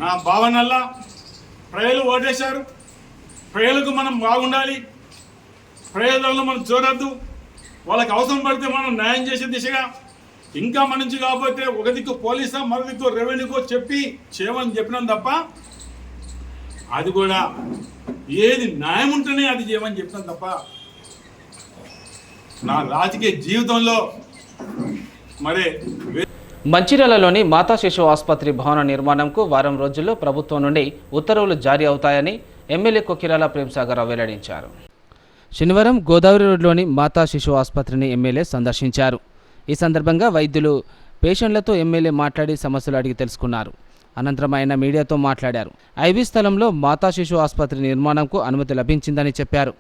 నా భావనల్లా ప్రజలు ఓటేశారు. ప్రజలకు మనం బాగుండాలి, ప్రజలలో మనం చూడద్దు, వాళ్ళకి అవసరం పడితే మనం న్యాయం చేసే దిశగా, ఇంకా మన నుంచి కాకపోతే ఒక దిక్కు పోలీసా మరో దిక్కు రెవెన్యూకో చెప్పి చేయమని చెప్పినాం తప్ప అది కూడా ఏది న్యాయం ఉంటేనే అది చేయమని చెప్పినాం తప్ప నా రాజకీయ జీవితంలో మరే. మంచిర్యాలలోని మాతా శిశు ఆసుపత్రి భవన నిర్మాణంకు వారం రోజుల్లో ప్రభుత్వం నుండి ఉత్తర్వులు జారీ అవుతాయని ఎమ్మెల్యే కొక్కిరాల ప్రేమ్సాగర్ వెల్లడించారు. శనివారం గోదావరి రోడ్లోని మాతా శిశు ఆసుపత్రిని ఎమ్మెల్యే సందర్శించారు. ఈ సందర్భంగా వైద్యులు పేషెంట్లతో ఎమ్మెల్యే మాట్లాడి సమస్యలు అడిగి తెలుసుకున్నారు. అనంతరం ఆయన మీడియాతో మాట్లాడారు. ఐబీ స్థలంలో మాతా శిశు ఆసుపత్రి నిర్మాణంకు అనుమతి లభించిందని చెప్పారు.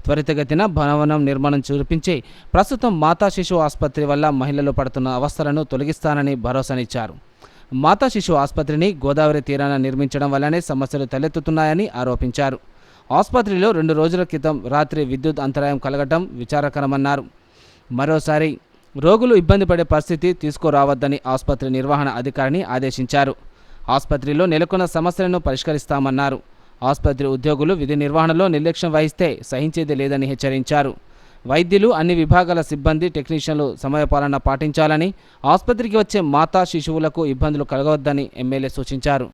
త్వరితగతిన భవనం నిర్మాణం చూపించి ప్రస్తుతం మాతా శిశు ఆసుపత్రి వల్ల మహిళలు పడుతున్న అవస్థలను తొలగిస్తానని భరోసానిచ్చారు. మాతా శిశు ఆసుపత్రిని గోదావరి తీరాన నిర్మించడం వల్లనే సమస్యలు తలెత్తుతున్నాయని ఆరోపించారు. ఆసుపత్రిలో 2 రోజుల క్రితం రాత్రి విద్యుత్ అంతరాయం కలగటం విచారకరమన్నారు. మరోసారి రోగులు ఇబ్బంది పడే పరిస్థితి తీసుకురావద్దని ఆసుపత్రి నిర్వహణ అధికారిని ఆదేశించారు. ఆసుపత్రిలో నెలకొన్న సమస్యలను పరిష్కరిస్తామన్నారు. ఆసుపత్రి ఉద్యోగులు విధి నిర్వహణలో నిర్లక్ష్యం వహిస్తే సహించేది లేదని హెచ్చరించారు. వైద్యులు, అన్ని విభాగాల సిబ్బంది, టెక్నీషియన్లు సమయపాలన పాటించాలని, ఆసుపత్రికి వచ్చే మాతా శిశువులకు ఇబ్బందులు కలగవద్దని ఎమ్మెల్యే సూచించారు.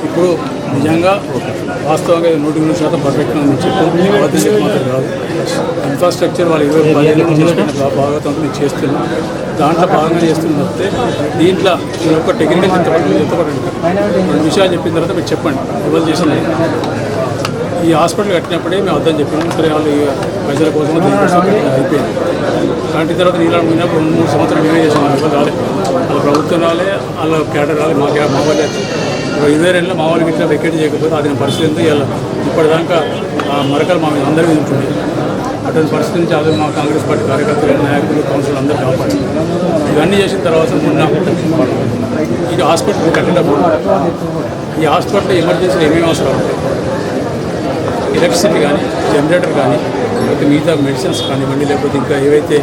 ఇప్పుడు నిజంగా వాస్తవంగా 100% పర్ఫెక్ట్గా ఉంది చెప్పి మాత్రం కాదు. ఇన్ఫ్రాస్ట్రక్చర్ వాళ్ళు 20 చేసుకున్న భాగవతంతో నేను చేస్తున్నాను. దాంట్లో భాగంగా చేస్తున్న వస్తే దీంట్లో నేను ఒక టెక్నికల్ ఎంతపడండి 2 విషయాలు చెప్పిన తర్వాత మీరు చెప్పండి ఎవరు చేసింది. ఈ హాస్పిటల్ కట్టినప్పుడే మేము వద్దని చెప్పినాం. సరే వాళ్ళు ప్రజల కోసం అయిపోయింది. దాంట్లో తర్వాత నీళ్ళు పోయినప్పుడు 2-3 సంవత్సరాలు మేమే చేసాం. ఎవరు రాలే, వాళ్ళ ప్రభుత్వం రాలే, వాళ్ళ క్యాడర్ రాలే, మా వాళ్ళే 22 మా వాళ్ళకి ఇట్లా వెకెట్ చేయకపోతే అది పరిస్థితి ఇలా ఇప్పటిదాకా మరకలు మా అందరి మీద ఉంటుంది. అటువంటి పరిస్థితి నుంచి అది మా కాంగ్రెస్ పార్టీ కార్యకర్తలు, నాయకులు, కౌన్సిల్ అందరూ కాపాడు. ఇవన్నీ చేసిన తర్వాత మొన్న ఈ హాస్పిటల్ కట్టేటప్పుడు ఈ హాస్పిటల్ ఎమర్జెన్సీ ఏమేమి అవసరం ఉంటాయి, ఎలక్ట్రిసిటీ కానీ, జనరేటర్ కానీ, లేకపోతే మిగతా మెడిసిన్స్ కానివ్వండి, లేకపోతే ఇంకా ఏవైతే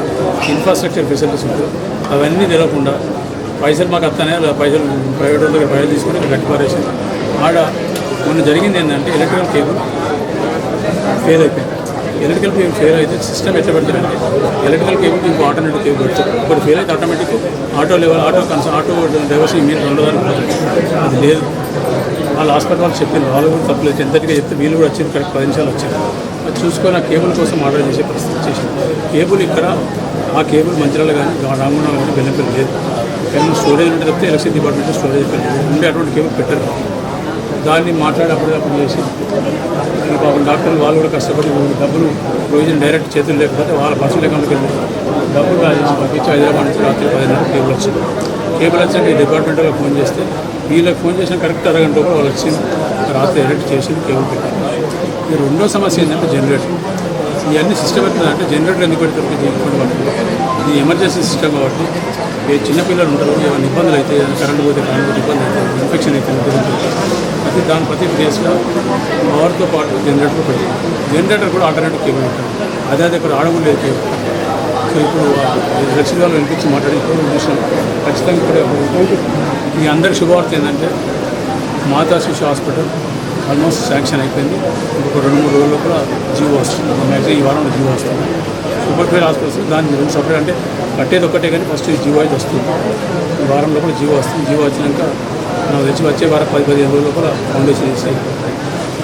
ఇన్ఫ్రాస్ట్రక్చర్ ఫెసిలిటీస్ ఉంటాయో అవన్నీ తెలియకుండా పైసలు మాకు వస్తానే పైసలు ప్రైవేట్ వాళ్ళ దగ్గర పైసలు తీసుకుని గట్టి పారేసి ఆడ మొన్న జరిగింది ఏంటంటే ఎలక్ట్రికల్ కేబుల్ ఫెయిల్ అయిపోయింది. ఎలక్ట్రికల్ కేబుల్ ఫెయిల్ అయితే సిస్టమ్ ఎట్లా పెడతారంటే ఎలక్ట్రికల్ కేబుల్ ఇంకో ఆల్టర్నేటివ్ కేబుల్ పెడతారు. ఒకటి ఫెయిల్ అయితే automatic auto level auto drivers మీరు 2 అది లేదు. వాళ్ళు హాస్పిటల్ వాళ్ళు చెప్పింది, వాళ్ళు కూడా తప్పలేదు. ఎంతటిగా చెప్తే వీళ్ళు కూడా వచ్చింది, కరెక్ట్ 10 నిమిషాలు వచ్చారు. అది చూసుకొని ఆ కేబుల్ కోసం ఆర్డర్ చేసే పరిస్థితి వచ్చేసింది. కేబుల్ ఇక్కడ ఆ కేబుల్ మంచిర్యాల కానీ రాంగుండం కానీ బెల్లంపల్లి లేదు. కానీ స్టోరేజ్ ఉంటే తప్పితే ఎలక్ట్రిసిటీ డిపార్ట్మెంట్ స్టోరేజ్ ఉండే అటువంటి కేబుల్ పెట్టరు. దాన్ని అప్పుడు చేసి పాపం డాక్టర్లు వాళ్ళు కూడా కష్టపడి డబ్బులు ప్రొవిజన్ డైరెక్ట్ చేతులు లేకపోతే వాళ్ళ పర్సనల్ అకౌంట్కి వెళ్ళి డబ్బులు రాజేసి పంపించి హైదరాబాద్ నుంచి రాత్రి 10:30 కేబుల్ వచ్చింది. కేబుల్ వచ్చి డిపార్ట్మెంట్లో ఫోన్ చేస్తే వీళ్ళకి ఫోన్ చేసిన కరెక్ట్ అరగంట కూడా వాళ్ళు వచ్చింది, రాత్రి డైరెక్ట్ చేసి కేబుల్ పెట్టారు. ఈ 2వ సమస్య ఏంటంటే జనరేటర్. ఇవన్నీ సిస్టమ్ ఎట్లుందంటే జనరేటర్ ఎందుకు పెడతారు ఇది ఎమర్జెన్సీ సిస్టమ్ కాబట్టి ఏ చిన్నపిల్లలు ఉంటారు, ఏమైనా ఇబ్బందులు అయితే కరెంట్ పోతే ఇబ్బంది అవుతుంది, ఇన్ఫెక్షన్ అయితే ప్రతి ప్లేస్లో పవర్తో పాటు జనరేటర్ పెడతారు. జనరేటర్ కూడా ఆల్టర్నేటివ్ కేబుల్ ఉంటుంది. అదే ఇక్కడ ఆడబుల్ లేదు కేబుల్. సో ఇప్పుడు రక్షణ వాళ్ళు వినిపించి మాట్లాడి ఇప్పుడు చూసినాం. ఖచ్చితంగా ఇప్పుడు ఈ అందరి శుభవార్త ఏంటంటే మాతా శిశు హాస్పిటల్ ఆల్మోస్ట్ శాంక్షన్ అయిపోయింది. ఇంకొక 2-3 రోజుల లోపల జీవో వస్తుంది. మ్యాక్సిమం ఈ వారంలో జీవో వస్తుంది. సూపర్ స్పెషల్ హాస్పిటల్స్ దాని గురించి సపరేట్ అంటే కట్టేది ఒక్కటే కానీ ఫస్ట్ జీవో అయితే వస్తుంది. ఈ వారం లోపల జీవో వస్తుంది. జీవో వచ్చినాక నాకు తెచ్చి వచ్చే వారం 10-15 రోజుల లోపల ఫౌండేషన్ చేసి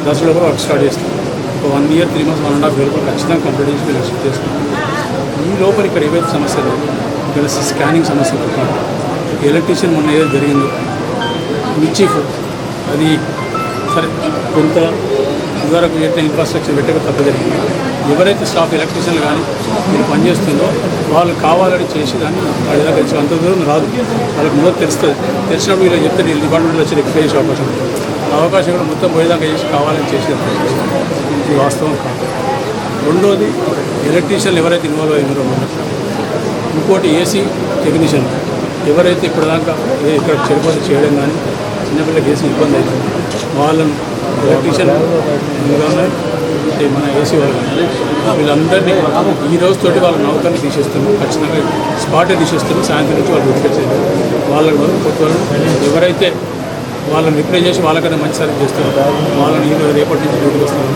దసరా లోపల వర్క్ స్టార్ట్ చేస్తాం. ఒక 1 year 3 months 1.5 year లోపల ఖచ్చితంగా కంప్లీట్ చేసి మీరు ఎక్స్పెక్ట్ చేస్తాం. ఈ లోపల ఇక్కడ ఏవైతే సమస్యలు ఇక్కడ స్కానింగ్ సమస్య ఎలక్ట్రీషియన్ మొన్న ఏదైతే జరిగిందో మిర్చీఫ్ అది సరే కొంత ఇదివరకు ఎట్లా ఇన్ఫ్రాస్ట్రక్చర్ పెట్టక తప్పు జరిగింది. ఎవరైతే స్టాఫ్ ఎలక్ట్రీషియన్లు కానీ మీరు పనిచేస్తుందో వాళ్ళు కావాలని చేసి దాన్ని వాళ్ళ దగ్గర తెచ్చి అంత దూరం రాదు. వాళ్ళకి మొదలు తెలుస్తుంది. తెలిసినప్పుడు వీళ్ళు చెప్తే వీళ్ళు డిపార్ట్మెంట్లో వచ్చి రిక్వెస్ట్ చేసే అవకాశం ఉంటుంది. ఆ అవకాశం కూడా మొత్తం పోయేదాకా చేసి కావాలని చేసేది ఇది వాస్తవం కాదు. రెండోది ఎలక్ట్రీషియన్లు ఎవరైతే ఇన్వాల్వ్ అయినారో ఇంకోటి ఏసీ టెక్నీషియన్ ఎవరైతే ఇప్పటిదాకా ఇక్కడ చెడిపోతే చేయడం కానీ చిన్నపిల్లలకి ఏసీ ఇబ్బంది అవుతుంది వాళ్ళను ఎలక్ట్రీషియన్ మన ఏసీ వాళ్ళు వీళ్ళందరినీ ఈ రోజుతోటి వాళ్ళ నౌకర్ని తీసేస్తున్నాం. ఖచ్చితంగా స్పాటే తీసేస్తున్నాం. సాయంత్రం నుంచి వాళ్ళు గుర్తుకొచ్చేది వాళ్ళకు కొత్త వాళ్ళు ఎవరైతే వాళ్ళని రిప్లై చేసి వాళ్ళకన్నా మంచి సర్వీస్ చేస్తారు వాళ్ళని ఈ రేపటి నుంచి డ్యూటీకి వస్తారు.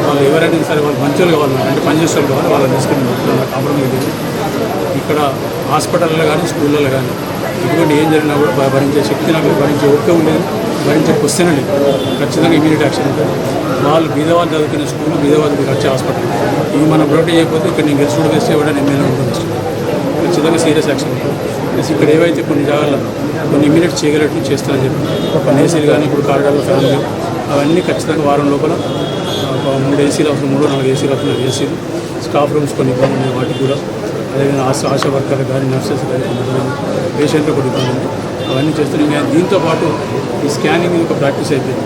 వాళ్ళు ఎవరైనా సరే వాళ్ళు మంచోళ్ళు కావాలి అంటే పనిచేస్తారు కావాలి వాళ్ళని తీసుకుని కాంప్రమైజ్ చేసి ఇక్కడ హాస్పిటల్లో కానీ స్కూళ్ళలో కానీ ఇటువంటి ఏం జరిగినా కూడా భరించే శక్తి నాకు భరించే ఓపిక ఉండేది భరించే క్వశ్చన్ అండి. ఖచ్చితంగా ఇమీడియట్ యాక్షన్ ఉంటుంది. వాళ్ళు బీదవాళ్ళు చదువుకునే స్కూల్ బీదవాళ్ళకి వచ్చే హాస్పిటల్ ఇవి మనం ప్రొటెక్ట్ చేయకపోతే ఇక్కడ నేను గెలిచి కూడా వేస్తే కూడా ఎమ్మెల్యే ఉంటుంది. ఖచ్చితంగా సీరియస్ యాక్షన్ ఉంటుంది. ప్లస్ ఇక్కడ ఏవైతే కొన్ని జాగాల్లో కొన్ని ఇమీడియట్ చేయగలట్టు చేస్తానని చెప్పి కొన్ని ఏసీలు కానీ ఇప్పుడు కారిడార్లో ఫ్యామిలీ అవన్నీ ఖచ్చితంగా వారం లోపల 3 ఏసీలు అవసరం 3-4 ఏసీలు అవసరం ఏసీలు స్టాఫ్ రూమ్స్ కొన్ని ఇబ్బంది ఉన్నాయి వాటికి కూడా అదేవిధంగా ఆశా వర్కర్లు కానీ నర్సెస్ కానీ పేషెంట్లు కూడా ఇబ్బంది ఉంది అవన్నీ చేస్తున్నాయి. దీంతోపాటు ఈ స్కానింగ్ ఒక ప్రాక్టీస్ అయిపోయింది.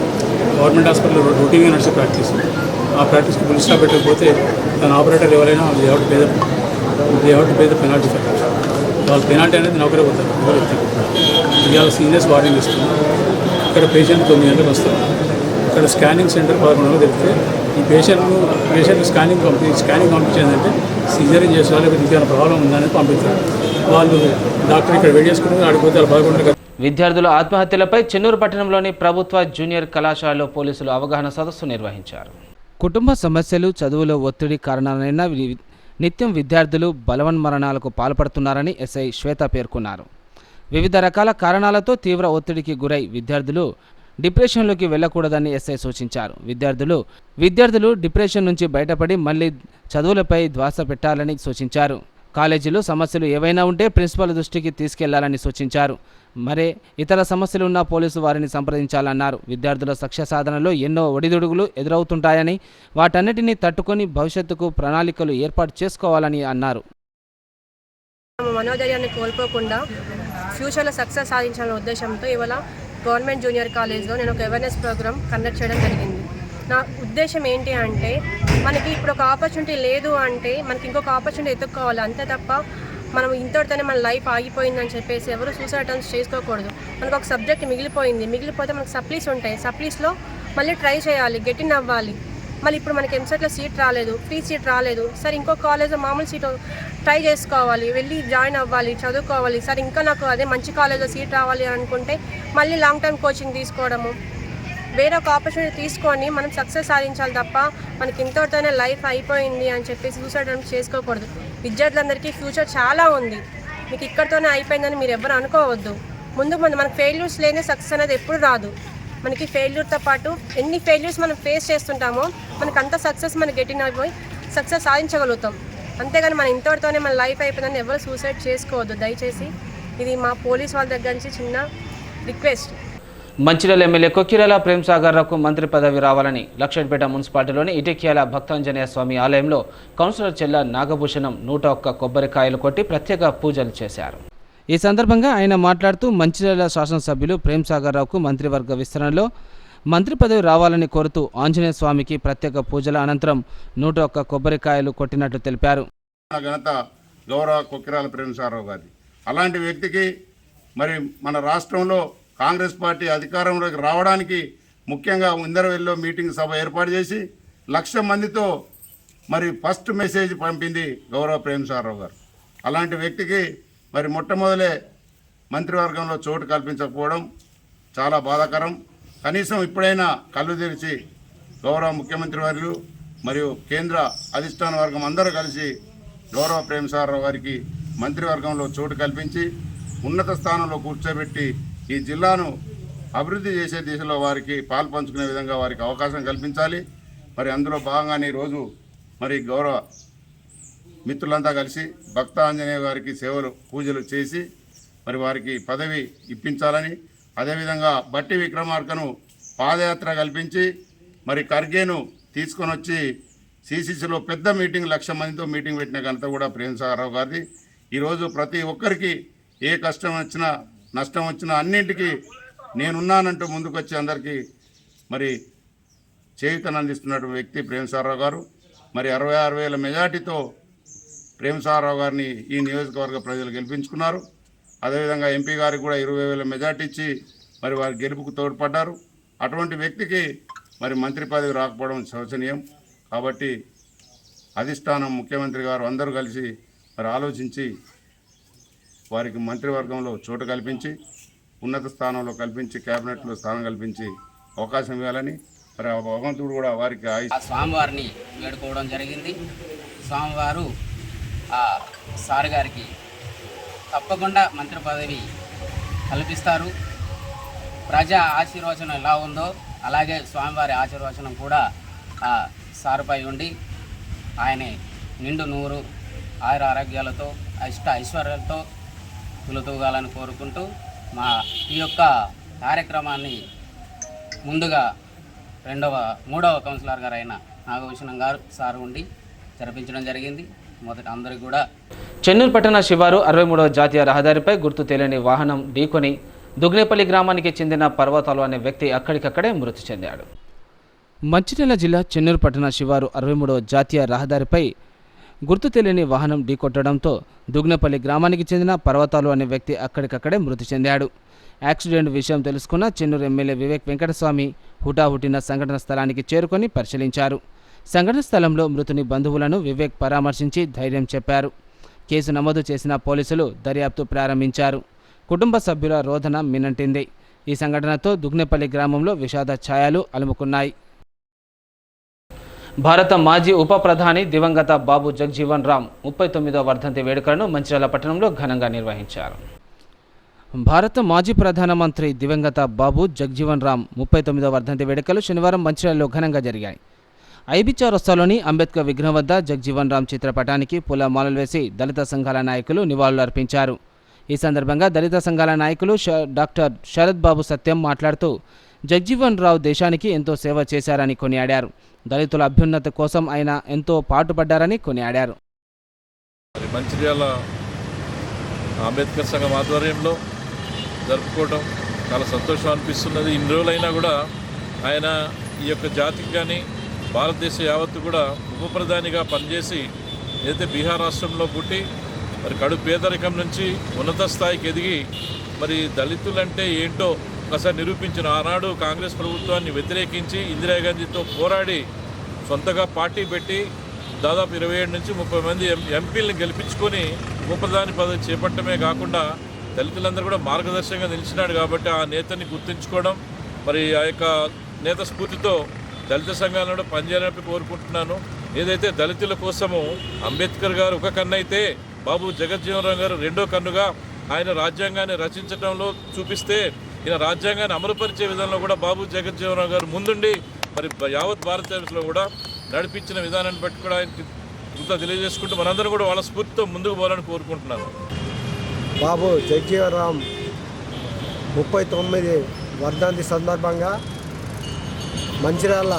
గవర్నమెంట్ హాస్పిటల్లో రొటీన్గా నడిచే ప్రాక్టీస్ ఆ ప్రాక్టీస్కి ఫుల్ స్టాప్ పెట్టకపోతే తన ఆపరేటర్ ఎవరైనా they have to pay the penalty for వాళ్ళ పెనాల్టీ అనేది నౌకరే పోతారు. ఎవరు ఇవాళ సీనియర్స్ వార్నింగ్ ఇస్తుంది. ఇక్కడ పేషెంట్ 9 గంటలకు వస్తారు. ఇక్కడ స్కానింగ్ సెంటర్ 11 తెలిపితే ఈ పేషెంట్ స్కానింగ్ పంపించేదంటే సిజరీన్ చేసే లేకపోతే ఇంకేమైనా ప్రాబ్లం ఉందని పంపిస్తారు. వాళ్ళు డాక్టర్ ఇక్కడ వెయిట్ చేసుకుంటే ఆడిపోతే వాళ్ళు 11 విద్యార్థుల ఆత్మహత్యలపై చెన్నూరు పట్టణంలోని ప్రభుత్వ జూనియర్ కళాశాలలో పోలీసులు అవగాహన సదస్సు నిర్వహించారు. కుటుంబ సమస్యలు చదువులో ఒత్తిడి కారణాలైన నిత్యం విద్యార్థులు బలవన్మరణాలకు పాల్పడుతున్నారని ఎస్ఐ శ్వేత పేర్కొన్నారు. వివిధ రకాల కారణాలతో తీవ్ర ఒత్తిడికి గురై విద్యార్థులు డిప్రెషన్లోకి వెళ్ళకూడదని ఎస్ఐ సూచించారు. విద్యార్థులు డిప్రెషన్ నుంచి బయటపడి మళ్ళీ చదువులపై ధ్యాస పెట్టాలని సూచించారు. కాలేజీలో సమస్యలు ఏవైనా ఉంటే ప్రిన్సిపల్ దృష్టికి తీసుకెళ్లాలని సూచించారు. మరే ఇతర సమస్యలు ఉన్నా పోలీసు వారిని సంప్రదించాలన్నారు. విద్యార్థుల లక్ష్య సాధనలో ఎన్నో ఒడిదుడుకులు ఎదురవుతుంటాయని వాటన్నిటినీ తట్టుకొని భవిష్యత్తుకు ప్రణాళికలు ఏర్పాటు చేసుకోవాలని అన్నారు. మనోధైర్యాన్ని కోల్పోకుండా ఫ్యూచర్లో సక్సెస్ సాధించాలనే ఉద్దేశంతో ఇవాళ గవర్నమెంట్ జూనియర్ కాలేజ్లో నేను ఒక అవేర్నెస్ ప్రోగ్రామ్ కండక్ట్ చేయడం జరిగింది. నా ఉద్దేశం ఏంటి అంటే మనకి ఇప్పుడు ఒక ఆపర్చునిటీ లేదు అంటే మనకి ఇంకొక ఆపర్చునిటీ ఎత్తుక్కోవాలి అంతే తప్ప మనం ఇంతటితోనే మన లైఫ్ ఆగిపోయిందని చెప్పేసి ఎవరు సూసైడ్ అటెంప్ట్స్ చేసుకోకూడదు. మనకు ఒక సబ్జెక్ట్ మిగిలిపోతే మనకు సప్లీస్ ఉంటాయి. సప్లీస్లో మళ్ళీ ట్రై చేయాలి, గెటిన్ అవ్వాలి. మళ్ళీ ఇప్పుడు మనకి ఎంసెట్లో సీట్ రాలేదు, ఫ్రీ సీట్ రాలేదు, సరే ఇంకో కాలేజ్లో మామూలు సీట్ ట్రై చేసుకోవాలి, వెళ్ళి జాయిన్ అవ్వాలి, చదువుకోవాలి. సరే ఇంకా నాకు అదే మంచి కాలేజ్లో సీట్ రావాలి అనుకుంటే మళ్ళీ లాంగ్ టర్మ్ కోచింగ్ తీసుకోవడము, వేరే ఒక ఆపర్చునిటీ తీసుకొని మనం సక్సెస్ సాధించాలి తప్ప మనకి ఇంతటితోనే లైఫ్ అయిపోయింది అని చెప్పేసి సూసైడ్ అటెంప్ట్ చేసుకోకూడదు. విద్యార్థులందరికీ ఫ్యూచర్ చాలా ఉంది. మీకు ఇక్కడితోనే అయిపోయిందని మీరు ఎవరు అనుకోవద్దు. ముందు మనకు ఫెయిల్యూర్స్ లేని సక్సెస్ అనేది ఎప్పుడు రాదు. మనకి ఫెయిల్యూర్తో పాటు ఎన్ని ఫెయిల్యూర్స్ మనం ఫేస్ చేస్తుంటామో మనకు అంత సక్సెస్ మనం గెటిన్ అయిపోయి సక్సెస్ సాధించగలుగుతాం. అంతేగాని మన ఇంతటితోనే మన లైఫ్ అయిపోయిందని ఎవరు సూసైడ్ చేసుకోవద్దు దయచేసి. ఇది మా పోలీస్ వాళ్ళ దగ్గర నుంచి చిన్న రిక్వెస్ట్. మంచిర్యాల ఎమ్మెల్యే కొక్కిరాల ప్రేమ్సాగర్రావుకు మంత్రి పదవి రావాలని లక్షట్పేట మున్సిపాలిటీలోని ఇటిక్యాల భక్తాంజనేయ స్వామి ఆలయంలో కౌన్సిలర్ చెల్ల నాగభూషణం 101 కొబ్బరికాయలు కొట్టి ప్రత్యేక పూజలు చేశారు. ఈ సందర్భంగా ఆయన మాట్లాడుతూ మంచిర్యాల శాసనసభ్యులు ప్రేమ్సాగర్రావుకు మంత్రివర్గ విస్తరణలో మంత్రి పదవి రావాలని కోరుతూ ఆంజనేయ స్వామికి ప్రత్యేక పూజల అనంతరం 101 కొబ్బరికాయలు కొట్టినట్లు తెలిపారు. ఘనత గౌరవ కొక్కిరాల ప్రేమ్సాగర్రావు గారి అలాంటి వ్యక్తికి మరి మన రాష్ట్రంలో కాంగ్రెస్ పార్టీ అధికారంలోకి రావడానికి ముఖ్యంగా ఇందరవెల్లిలో మీటింగ్ సభ ఏర్పాటు చేసి 1,00,000 మందితో మరి ఫస్ట్ మెసేజ్ పంపింది గౌరవ ప్రేమ్సాగర్రావు గారు. అలాంటి వ్యక్తికి మరి మొట్టమొదలే మంత్రివర్గంలో చోటు కల్పించకపోవడం చాలా బాధాకరం. కనీసం ఇప్పుడైనా కళ్ళు తెరిచి గౌరవ ముఖ్యమంత్రి వర్యులు మరియు కేంద్ర అధిష్టాన వర్గం అందరూ కలిసి గౌరవ ప్రేమసాగరరావు గారికి మంత్రివర్గంలో చోటు కల్పించి ఉన్నత స్థానంలో కూర్చోబెట్టి ఈ జిల్లాను అభివృద్ధి చేసే దిశలో వారికి పాలు పంచుకునే విధంగా వారికి అవకాశం కల్పించాలి. మరి అందులో భాగంగానే ఈరోజు మరి గౌరవ మిత్రులంతా కలిసి భక్త ఆంజనేయ గారికి సేవలు పూజలు చేసి మరి వారికి పదవి ఇప్పించాలని, అదేవిధంగా బట్టి విక్రమార్కను పాదయాత్ర కల్పించి మరి ఖర్గేను తీసుకొని వచ్చి సిసిసిలో పెద్ద మీటింగ్ 1,00,000 మందితో మీటింగ్ పెట్టిన ఘనత కూడా ప్రేమసాగరరావు గారిది. ఈరోజు ప్రతి ఒక్కరికి ఏ కష్టం వచ్చినా నష్టం వచ్చినా అన్నింటికీ నేనున్నానంటూ ముందుకొచ్చి అందరికీ మరి చేయూతను అందిస్తున్నటువంటి వ్యక్తి ప్రేమసాగరరావు గారు. మరి 66,000 మెజార్టీతో ప్రేమసాగరరావు గారిని ఈ నియోజకవర్గ ప్రజలు గెలిపించుకున్నారు. అదేవిధంగా ఎంపీ గారికి కూడా 20,000 మెజార్టీ ఇచ్చి మరి వారి గెలుపుకు తోడ్పడ్డారు. అటువంటి వ్యక్తికి మరి మంత్రి పదవి రాకపోవడం శోచనీయం. కాబట్టి అధిష్టానం ముఖ్యమంత్రి గారు అందరూ కలిసి మరి ఆలోచించి వారికి మంత్రివర్గంలో చోటు కల్పించి ఉన్నత స్థానంలో కల్పించి క్యాబినెట్లో స్థానం కల్పించి అవకాశం ఇవ్వాలని మరి ఆ భగవంతుడు కూడా వారికి స్వామివారిని వేడుకోవడం జరిగింది. స్వామివారు సార్ గారికి తప్పకుండా మంత్రి పదవి కల్పిస్తారు. ప్రజా ఆశీర్వచనం ఎలా ఉందో అలాగే స్వామివారి ఆశీర్వచనం కూడా సారుపై ఉండి ఆయన నిండు 100 ఆయుర ఆరోగ్యాలతో ఐశ్వర్యాలతో తులతూగాలని కోరుకుంటూ మా ఈ యొక్క కార్యక్రమాన్ని ముందుగా 3వ కౌన్సిలర్ గారు అయిన నాగభూషణం గారు సారు ఉండి జరిపించడం జరిగింది. మొదట అందరికీ కూడా చెన్నూరు పట్టణ శివారు 63వ జాతీయ రహదారిపై గుర్తు తెలియని వాహనం ఢీకొని దుగ్నేపల్లి గ్రామానికి చెందిన పర్వతాలు అనే వ్యక్తి అక్కడికక్కడే మృతి చెందాడు. మంచిర్యాల జిల్లా చెన్నూరు పట్టణ శివారు 63వ జాతీయ రహదారిపై గుర్తు తెలియని వాహనం ఢీకొట్టడంతో దుగ్నేపల్లి గ్రామానికి చెందిన పర్వతాలు అనే వ్యక్తి అక్కడికక్కడే మృతి చెందాడు. యాక్సిడెంట్ విషయం తెలుసుకున్న చెన్నూరు ఎమ్మెల్యే వివేక్ వెంకటస్వామి హుటాహుటిన సంఘటన స్థలానికి చేరుకొని పరిశీలించారు. సంఘటన స్థలంలో మృతుని బంధువులను వివేక్ పరామర్శించి ధైర్యం చెప్పారు. కేసు నమోదు చేసిన పోలీసులు దర్యాప్తు ప్రారంభించారు. కుటుంబ సభ్యుల రోదన మినంటింది. ఈ సంఘటనతో దుగ్నేపల్లి గ్రామంలో విషాద ఛాయలు అలుముకున్నాయి. భారత మాజీ ఉప ప్రధాని దివంగత బాబు జగ్జీవన్ రామ్ 39వ వర్ధంతి వేడుకలను మంచిర్యాల పట్టణంలో ఘనంగా నిర్వహించారు. భారత మాజీ ప్రధానమంత్రి దివంగత బాబు జగ్జీవన్ రామ్ 39వ వర్ధంతి వేడుకలు శనివారం మంచిర్యాలలో ఘనంగా జరిగాయి. ఐబీ చౌరస్తాలోని అంబేద్కర్ విగ్రహం వద్ద జగ్జీవన్ రామ్ చిత్రపటానికి పూలమాలలు వేసి దళిత సంఘాల నాయకులు నివాళులర్పించారు. ఈ సందర్భంగా దళిత సంఘాల నాయకులు డాక్టర్ శరత్ బాబు సత్యం మాట్లాడుతూ జగ్జీవన్ రావు దేశానికి ఎంతో సేవ చేశారని కొనియాడారు. దళితుల అభ్యున్నతి కోసం ఆయన ఎంతో పాటుపడ్డారని కొనియాడారు. మంచిర్యాల అంబేద్కర్ సంఘం ఆధ్వర్యంలో జరుపుకోవడం చాలా సంతోషం అనిపిస్తున్నది. ఇన్ని రోజులైనా కూడా ఆయన ఈ యొక్క జాతికి కానీ భారతదేశ యావత్తు కూడా ఉప ప్రధానిగా పనిచేసి ఏదైతే బీహార్ రాష్ట్రంలో పుట్టి మరి కడు పేదరికం నుంచి ఉన్నత స్థాయికి ఎదిగి మరి దళితులంటే ఏంటో ఒకసారి నిరూపించిన ఆనాడు కాంగ్రెస్ ప్రభుత్వాన్ని వ్యతిరేకించి ఇందిరాగాంధీతో పోరాడి సొంతగా పార్టీ పెట్టి దాదాపు 27 నుంచి 30 మంది ఎంపీలను గెలిపించుకొని ఉప ప్రధాని పదవి చేపట్టమే కాకుండా దళితులందరూ కూడా మార్గదర్శకంగా నిలిచినాడు. కాబట్టి ఆ నేతని గుర్తుంచుకోవడం మరి ఆ యొక్క నేత స్ఫూర్తితో దళిత సంఘాలను పనిచేయాలని కోరుకుంటున్నాను. ఏదైతే దళితుల కోసము అంబేద్కర్ గారు ఒక కన్ను అయితే బాబు జగజ్జీవన్ రామ్ గారు రెండో కన్నుగా ఆయన రాజ్యాంగాన్ని రచించడంలో చూపిస్తే ఈయన రాజ్యాంగాన్ని అమలుపరిచే విధానంలో కూడా బాబు జగజ్జీవన్ రామ్ గారు ముందుండి మరి యావత్ భారతదేశంలో కూడా నడిపించిన విధానాన్ని బట్టి కూడా ఆయనకి ఇంత తెలియజేసుకుంటూ మనందరం కూడా వాళ్ళ స్ఫూర్తితో ముందుకు పోవాలని కోరుకుంటున్నాను. బాబు జగజ్జీవన్ రామ్ 39 వర్ధంతి సందర్భంగా మంచిర్యాల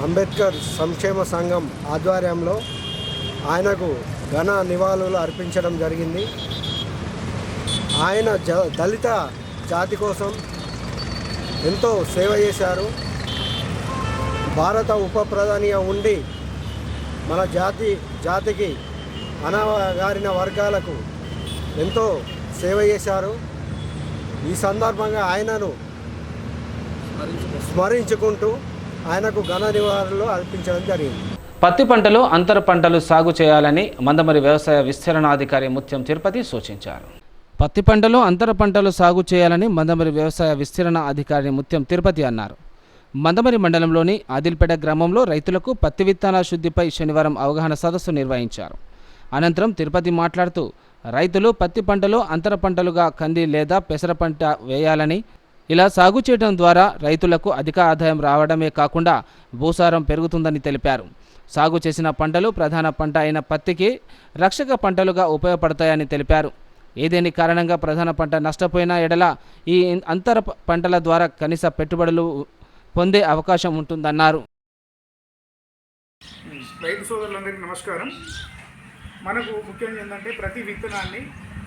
అంబేద్కర్ సంక్షేమ సంఘం ఆధ్వర్యంలో ఆయనకు ఘన నివాళులు అర్పించడం జరిగింది. ఆయన దళిత జాతి కోసం ఎంతో సేవ చేశారు. భారత ఉప ప్రధానిగా ఉండి మన జాతికి అణగారిన వర్గాలకు ఎంతో సేవ చేశారు. ఈ సందర్భంగా ఆయనను స్మరించుకుంటూ ఆయనకు ఘన నివాళులు అర్పించడం జరిగింది. పత్తి పంటలో అంతర పంటలు సాగు చేయాలని మందమరి వ్యవసాయ విస్తరణాధికారి ముత్యం తిరుపతి సూచించారు. పత్తి పంటలో అంతర పంటలు సాగు చేయాలని మందమరి వ్యవసాయ విస్తరణ అధికారి ముత్యం తిరుపతి అన్నారు. మందమరి మండలంలోని ఆదిల్పేట గ్రామంలో రైతులకు పత్తి విత్తనాల శుద్ధిపై శనివారం అవగాహన సదస్సు నిర్వహించారు. అనంతరం తిరుపతి మాట్లాడుతూ రైతులు పత్తి పంటలో అంతర పంటలుగా కంది లేదా పెసర పంట వేయాలని, ఇలా సాగు చేయడం ద్వారా రైతులకు అధిక ఆదాయం రావడమే కాకుండా భూసారం పెరుగుతుందని తెలిపారు. సాగు చేసిన పంటలు ప్రధాన పంట అయిన పత్తికి రక్షక పంటలుగా ఉపయోగపడతాయని తెలిపారు. ఏదేని కారణంగా ప్రధాన పంట నష్టపోయిన ఎడల ఈ అంతర పంటల ద్వారా కనీస పెట్టుబడులు పొందే అవకాశం ఉంటుందన్నారు. రైతు సోదరులందరికీ నమస్కారం. మనకు ముఖ్యంగా ఏంటంటే ప్రతి విత్తనాన్ని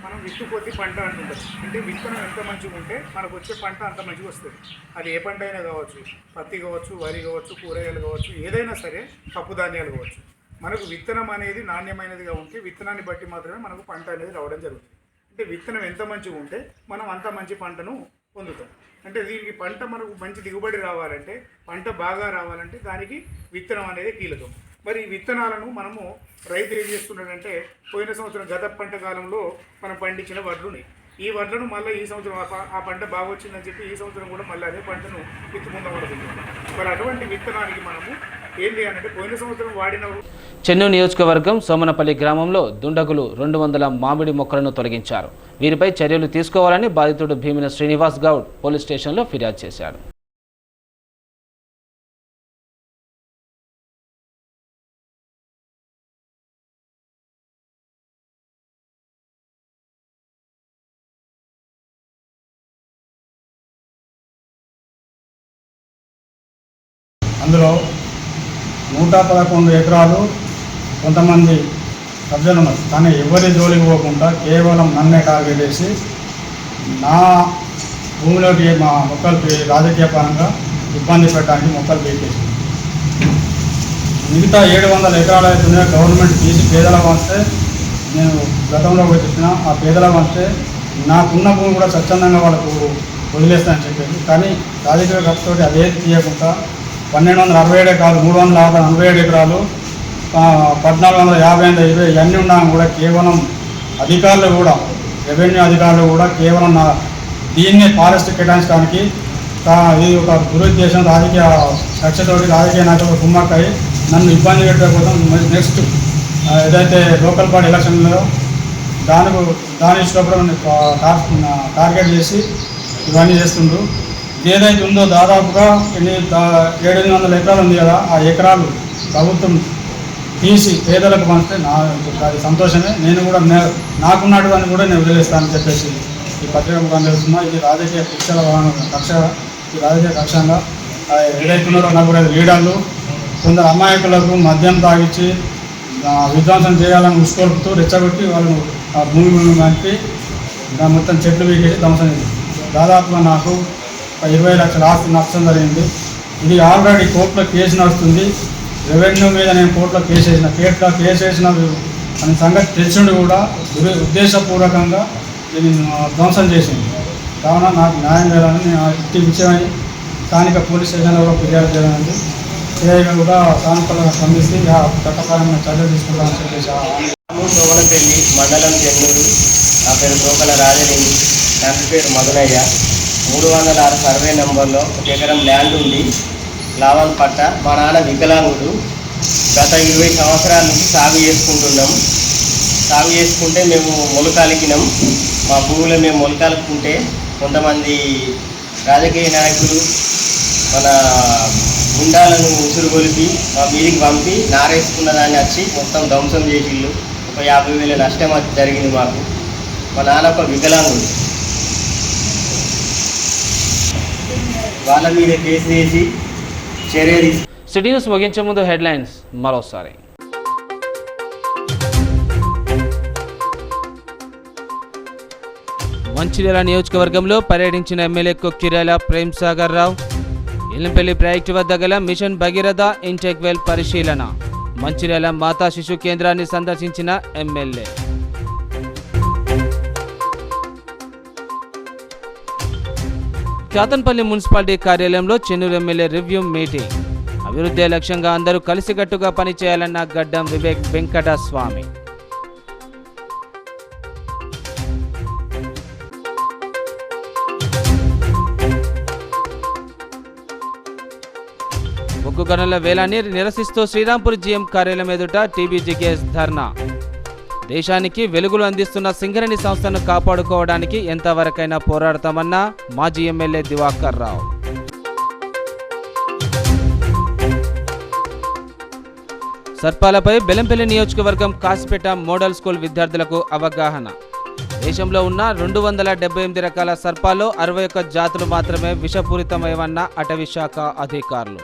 మనం విత్తుకొద్ది పంట అంటుంటాం. అంటే విత్తనం ఎంత మంచిగా ఉంటే మనకు వచ్చే పంట అంత మంచిగా వస్తుంది. అది ఏ పంట అయినా కావచ్చు, పత్తి కావచ్చు, వరి కావచ్చు, కూరగాయలు కావచ్చు, ఏదైనా సరే, పప్పు ధాన్యాలు కావచ్చు. మనకు విత్తనం అనేది నాణ్యమైనదిగా ఉంటే విత్తనాన్ని బట్టి మాత్రమే మనకు పంట అనేది రావడం జరుగుతుంది. అంటే విత్తనం ఎంత మంచిగా ఉంటే మనం అంత మంచి పంటను పొందుతాం. అంటే దీనికి పంట మనకు మంచి దిగుబడి రావాలంటే, పంట బాగా రావాలంటే దానికి విత్తనం అనేది కీలకం. మరి ఈ విత్తనాలను మనము రైతు ఏం చేస్తున్నాడంటే, పోయిన సంవత్సరం గత పంట కాలంలో మనం పండించిన వడ్లు ఉన్నాయి. ఈ వడ్లను మళ్ళీ ఈ సంవత్సరం ఆ పంట బాగా వచ్చిందని చెప్పి ఈ సంవత్సరం కూడా మళ్ళీ అదే పంటను విత్తుకుందామనుకుంటున్నాం. మరి అటువంటి విత్తనానికి మనము ఏం చేయాలంటే, పోయిన సంవత్సరం వాడిన చెన్నూరు నియోజకవర్గం సోమనపల్లి గ్రామంలో దుండగులు 200 మామిడి మొక్కలను తొలగించారు. వీరిపై చర్యలు తీసుకోవాలని బాధితుడు భీమిన శ్రీనివాస్ గౌడ్ పోలీస్ స్టేషన్లో ఫిర్యాదు చేశాడు. అందులో 111 ఎకరాలు కొంతమంది సభ్యులు ఉన్నారు. కానీ ఎవరి జోలికి పోకుండా కేవలం నన్నే టార్గెట్ చేసి నా భూమిలోకి మా మొక్కలు రాజకీయ పరంగా ఇబ్బంది పెట్టడానికి మొక్కలు పెట్టేసి, మిగతా 700 ఎకరాలు అవుతున్నాయి గవర్నమెంట్ తీసి పేదలకు వస్తే, నేను గతంలో వచ్చేసిన ఆ పేదలకు వస్తే నాకున్న భూమి కూడా స్వచ్ఛందంగా వాళ్ళకు వదిలేస్తానని చెప్పేసి, కానీ రాజకీయ ఖర్చుతో అదేది తీయకుండా 1267 కాదు 347 ఎకరాలు 1450 ఇవన్నీ ఉన్నా కూడా కేవలం అధికారులు కూడా, రెవెన్యూ అధికారులు కూడా కేవలం దీన్ని ఫారెస్ట్ కేటాయించడానికి ఇది ఒక దురుద్దేశం, రాజకీయ కక్షతోటి రాజకీయ నాయకులు కుమ్మక్కై నన్ను ఇబ్బంది పెట్టే కోసం నెక్స్ట్ ఏదైతే లోకల్ బాడీ ఎలక్షన్లో దాని ఇష్టపడి టార్గెట్ చేసి ఇవన్నీ చేస్తుండ్రు. ఏదైతే ఉందో దాదాపుగా 700 ఎకరాలు ఉంది కదా, ఆ ఎకరాలు ప్రభుత్వం తీసి పేదలకు పంచితే అది సంతోషమే. నేను కూడా నాకున్నటువంటి కూడా నేను వదిలేస్తానని చెప్పేసి ఈ పత్రిక ముఖాన్ని తెలుస్తున్నా. ఇది రాజకీయ ఈ రాజకీయ కక్షంగా ఏదైతే ఉన్నారో 45 లీడర్లు కొందరు అమాయకులకు మద్యం తాగించి విధ్వంసం చేయాలని ఉసుకొలుపుతూ రెచ్చగొట్టి వాళ్ళు భూమి పంపి దాని మొత్తం చెట్లు వీకేసి ధ్వంసం చేసింది. దాదాపుగా నాకు 20 లక్షల ఆస్తి నష్టం జరిగింది. ఇది ఆల్రెడీ కోర్టులో కేసు నడుస్తుంది. రెవెన్యూ మీద నేను కోర్టులో కేసు వేసిన అనే సంగతి తెలిసిండి కూడా ఉద్దేశపూర్వకంగా ఇది ధ్వంసం చేసింది. కావున నాకు న్యాయం చేయాలని నేను ఇట్టి విషయమై స్థానిక పోలీస్ స్టేషన్లో కూడా ఫిర్యాదు చేయాలని సిఐగా కూడా సానుకూలంగా స్పందిస్తే చట్టపరమైన చర్యలు తీసుకుంటామని చెప్పేసి. సోమనపల్లి మండలం చెన్నూరు. నా పేరు తోకల రాజలింగి, తండ్రి పేరు మధునయ్య. 306 సర్వే నెంబర్లో 1 ఎకరం ల్యాండ్ ఉంది, లావల్ పట్ట. మా నాన్న వికలాంగుడు. గత 20 సంవత్సరాల నుంచి సాగు చేసుకుంటున్నాం. సాగు చేసుకుంటే మేము మొలకాలికినాం. మా భూమిలో మేము మొలకాలుకుంటే కొంతమంది రాజకీయ నాయకులు మన గుండాలను ఉసురు కొలిపి మా మీదికి పంపి నారేసుకున్న దాన్ని వచ్చి మొత్తం ధ్వంసం చేసిళ్ళు. ఒక 50,000 నష్టం జరిగింది మాకు. మా నాన్న ఒక వికలాంగుడు. వాళ్ళ మీద కేసు వేసి చర్య తీసుకు. సిటీ న్యూస్ ముగించే ముందు హెడ్లైన్స్ మరోసారి. మంచిర్యాల నియోజకవర్గంలో పర్యటించిన ఎమ్మెల్యే కొక్కిరాల ప్రేమ్ సాగర్ రావు. ఇల్లంపల్లి ప్రాజెక్టు వద్ద గల మిషన్ భగీరథ ఇంటెక్ వెల్ పరిశీలన. మంచిర్యాల మాతా శిశు కేంద్రాన్ని సందర్శించిన ఎమ్మెల్యే. చాతన్పల్లి మున్సిపాలిటీ కార్యాలయంలో చెన్నూరు ఎమ్మెల్యే రివ్యూ మీటింగ్. అభివృద్ధి లక్ష్యంగా అందరూ కలిసికట్టుగా పనిచేయాలన్న గడ్డం వివేక్ వెంకటస్వామి. బొగ్గు గనుల వేలాన్ని నిరసిస్తూ శ్రీరాంపూర్ జీఎం కార్యాలయం ఎదుట టీబీజీకేఎస్ ధర్నా. దేశానికి వెలుగులు అందిస్తున్న సింగరేణి సంస్థను కాపాడుకోవడానికి ఎంతవరకైనా పోరాడతామన్న మాజీ ఎమ్మెల్యే దివాకర్ రావు. సర్పాలపై బెల్లంపల్లి నియోజకవర్గం కాసిపేట మోడల్ స్కూల్ విద్యార్థులకు అవగాహన. దేశంలో ఉన్న 278 రకాల సర్పాల్లో 61 జాతులు మాత్రమే విషపూరితమేవన్న అటవీ శాఖ అధికారులు.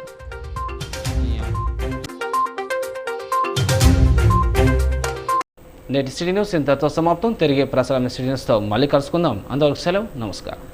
నేటి సిటీ న్యూస్ ఇంతతో సమాప్తం. తిరిగి ప్రసారం సిటీ న్యూస్తో మళ్ళీ కలుసుకుందాం. అంతవరకు సెలవు. నమస్కారం.